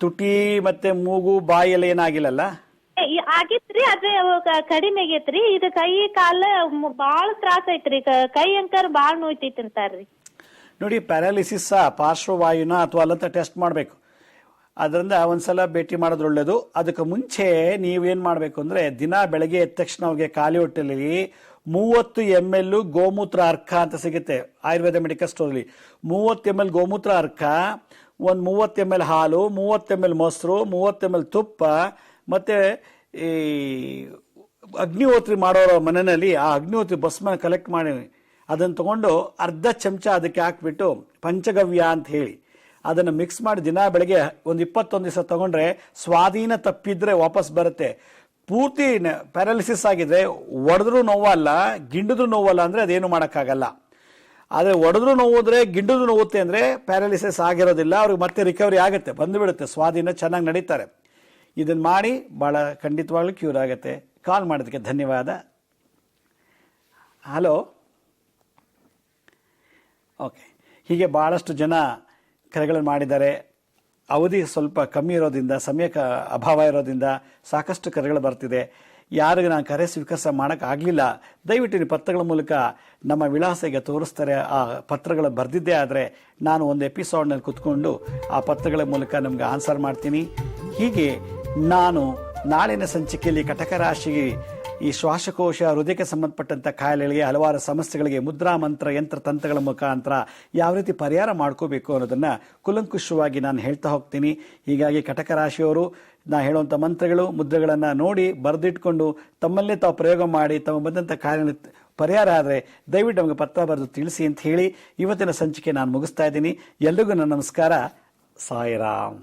ತುಟಿ ಮತ್ತೆ ಮೂಗು ಬಾಯಿ ಎಲ್ಲ ಏನಾಗಿಲ್ಲಲ್ಲ? ಆಗಿತ್ರಿ, ಅದೇ ಕಡಿಮೆ ಆಗೈತ್ರಿ. ಇದು ಕೈ ಕಾಲ ಬಾಳ ತ್ರಾಸ ಐತ್ರಿ. ಕೈ ಅಂಕರ್ ಬಾಳ ನೋಯ್ತೈತಿ ಅಂತಾರ್ರಿ. ನೋಡಿ, ಪ್ಯಾರಾಲಿಸಿಸ್ ಪಾರ್ಶ್ವವಾಯುನ ಅಥವಾ ಅಲ್ಲಂತ ಟೆಸ್ಟ್ ಮಾಡಬೇಕು. ಅದರಿಂದ ಒಂದ್ಸಲ ಭೇಟಿ ಮಾಡೋದು ಒಳ್ಳೇದು. ಅದಕ್ಕೆ ಮುಂಚೆ ನೀವೇನ್ ಮಾಡಬೇಕು ಅಂದ್ರೆ, ದಿನ ಬೆಳಗ್ಗೆ ಎದ್ದ ತಕ್ಷಣ ಅವ್ರಿಗೆ ಖಾಲಿ ಹೊಟ್ಟೆಲಿ 30 ml ಗೋಮೂತ್ರ ಅರ್ಕ ಅಂತ ಸಿಗುತ್ತೆ ಆಯುರ್ವೇದ ಮೆಡಿಕಲ್ ಸ್ಟೋರಲ್ಲಿ. 30 ml ಗೋಮೂತ್ರ ಅರ್ಕ, ಒಂದು 30 ml ಹಾಲು, 30 ml ಮೊಸರು, 30 ml ತುಪ್ಪ, ಮತ್ತೆ ಈ ಅಗ್ನಿಹೋತ್ರಿ ಮಾಡೋರ ಮನೆಯಲ್ಲಿ ಆ ಅಗ್ನಿಹೋತ್ರಿ ಭಸ್ಮನ ಕಲೆಕ್ಟ್ ಮಾಡಿ ಅದನ್ನು ತಗೊಂಡು ಅರ್ಧ ಚಮಚ ಅದಕ್ಕೆ ಹಾಕ್ಬಿಟ್ಟು ಪಂಚಗವ್ಯ ಅಂತ ಹೇಳಿ ಅದನ್ನು ಮಿಕ್ಸ್ ಮಾಡಿ ದಿನ ಬೆಳಗ್ಗೆ ಒಂದು 21 ದಿವಸ ತಗೊಂಡ್ರೆ ಸ್ವಾಧೀನ ತಪ್ಪಿದ್ರೆ ವಾಪಸ್ ಬರುತ್ತೆ. ಪೂರ್ತಿ ಪ್ಯಾರಾಲಿಸಿಸ್ ಆಗಿದ್ರೆ ಒಡೆದ್ರೂ ನೋವಲ್ಲ, ಗಿಂಡಿದ್ರು ನೋವಲ್ಲ ಅಂದ್ರೆ ಅದೇನು ಮಾಡೋಕ್ಕಾಗಲ್ಲ. ಆದರೆ ಒಡೆದ್ರೂ ನೋವಿದ್ರೆ, ಗಿಂಡಿದ್ರು ನೋವುತ್ತೆ ಅಂದ್ರೆ ಪ್ಯಾರಾಲಿಸಿಸ್ ಆಗಿರೋದಿಲ್ಲ. ಅವ್ರಿಗೆ ಮತ್ತೆ ರಿಕವರಿ ಆಗುತ್ತೆ, ಬಂದುಬಿಡುತ್ತೆ, ಸ್ವಾಧೀನ ಚೆನ್ನಾಗಿ ನಡೀತಾರೆ. ಇದನ್ನು ಮಾಡಿ ಭಾಳ ಖಂಡಿತವಾಗ್ಲೂ ಕ್ಯೂರ್ ಆಗುತ್ತೆ. ಕಾಲ್ ಮಾಡೋದಕ್ಕೆ ಧನ್ಯವಾದ. ಹಲೋ. ಓಕೆ, ಹೀಗೆ ಭಾಳಷ್ಟು ಜನ ಕರೆಗಳನ್ನು ಮಾಡಿದ್ದಾರೆ. ಅವಧಿ ಸ್ವಲ್ಪ ಕಮ್ಮಿ ಇರೋದ್ರಿಂದ, ಸಮಯಕ್ಕೆ ಅಭಾವ ಇರೋದ್ರಿಂದ ಸಾಕಷ್ಟು ಕರೆಗಳು ಬರ್ತಿದೆ. ಯಾರಿಗೆ ನಾನು ಕರೆ ಸ್ವೀಕರಿಸ ಮಾಡೋಕ್ಕಾಗಲಿಲ್ಲ, ದಯವಿಟ್ಟು ನೀವು ಪತ್ರಗಳ ಮೂಲಕ ನಮ್ಮ ವಿಳಾಸಗೆ ತೋರಿಸ್ತಾರೆ. ಆ ಪತ್ರಗಳು ಬರೆದಿದ್ದೇ ಆದರೆ ನಾನು ಒಂದು ಎಪಿಸೋಡ್ನಲ್ಲಿ ಕುತ್ಕೊಂಡು ಆ ಪತ್ರಗಳ ಮೂಲಕ ನಮ್ಗೆ ಆನ್ಸರ್ ಮಾಡ್ತೀನಿ. ಹೀಗೆ ನಾನು ನಾಳಿನ ಸಂಚಿಕೆಯಲ್ಲಿ ಕಟಕ ರಾಶಿಗೆ ಈ ಶ್ವಾಸಕೋಶ, ಹೃದಯಕ್ಕೆ ಸಂಬಂಧಪಟ್ಟಂಥ ಕಾಯಿಲೆಗಳಿಗೆ, ಹಲವಾರು ಸಮಸ್ಯೆಗಳಿಗೆ ಮುದ್ರಾ ಮಂತ್ರ, ಯಂತ್ರ ತಂತ್ರಗಳ ಮುಖಾಂತರ ಯಾವ ರೀತಿ ಪರಿಹಾರ ಮಾಡ್ಕೋಬೇಕು ಅನ್ನೋದನ್ನು ಕುಲಂಕುಷವಾಗಿ ನಾನು ಹೇಳ್ತಾ ಹೋಗ್ತೀನಿ. ಹೀಗಾಗಿ ಕಟಕ ರಾಶಿಯವರು ನಾ ಹೇಳುವಂಥ ಮಂತ್ರಗಳು, ಮುದ್ರೆಗಳನ್ನು ನೋಡಿ ಬರೆದಿಟ್ಕೊಂಡು ತಮ್ಮಲ್ಲೇ ತಾವು ಪ್ರಯೋಗ ಮಾಡಿ ತಮ್ಮ ಬಂದಂಥ ಕಾಯಿಲೆ ಪರಿಹಾರ ಆದರೆ ದಯವಿಟ್ಟು ನಮಗೆ ಪತ್ರ ಬರೆದು ತಿಳಿಸಿ ಅಂತ ಹೇಳಿ ಇವತ್ತಿನ ಸಂಚಿಕೆ ನಾನು ಮುಗಿಸ್ತಾ ಇದ್ದೀನಿ. ಎಲ್ರಿಗೂ ನನ್ನ ನಮಸ್ಕಾರ. ಸಾಯಿರಾಮ್.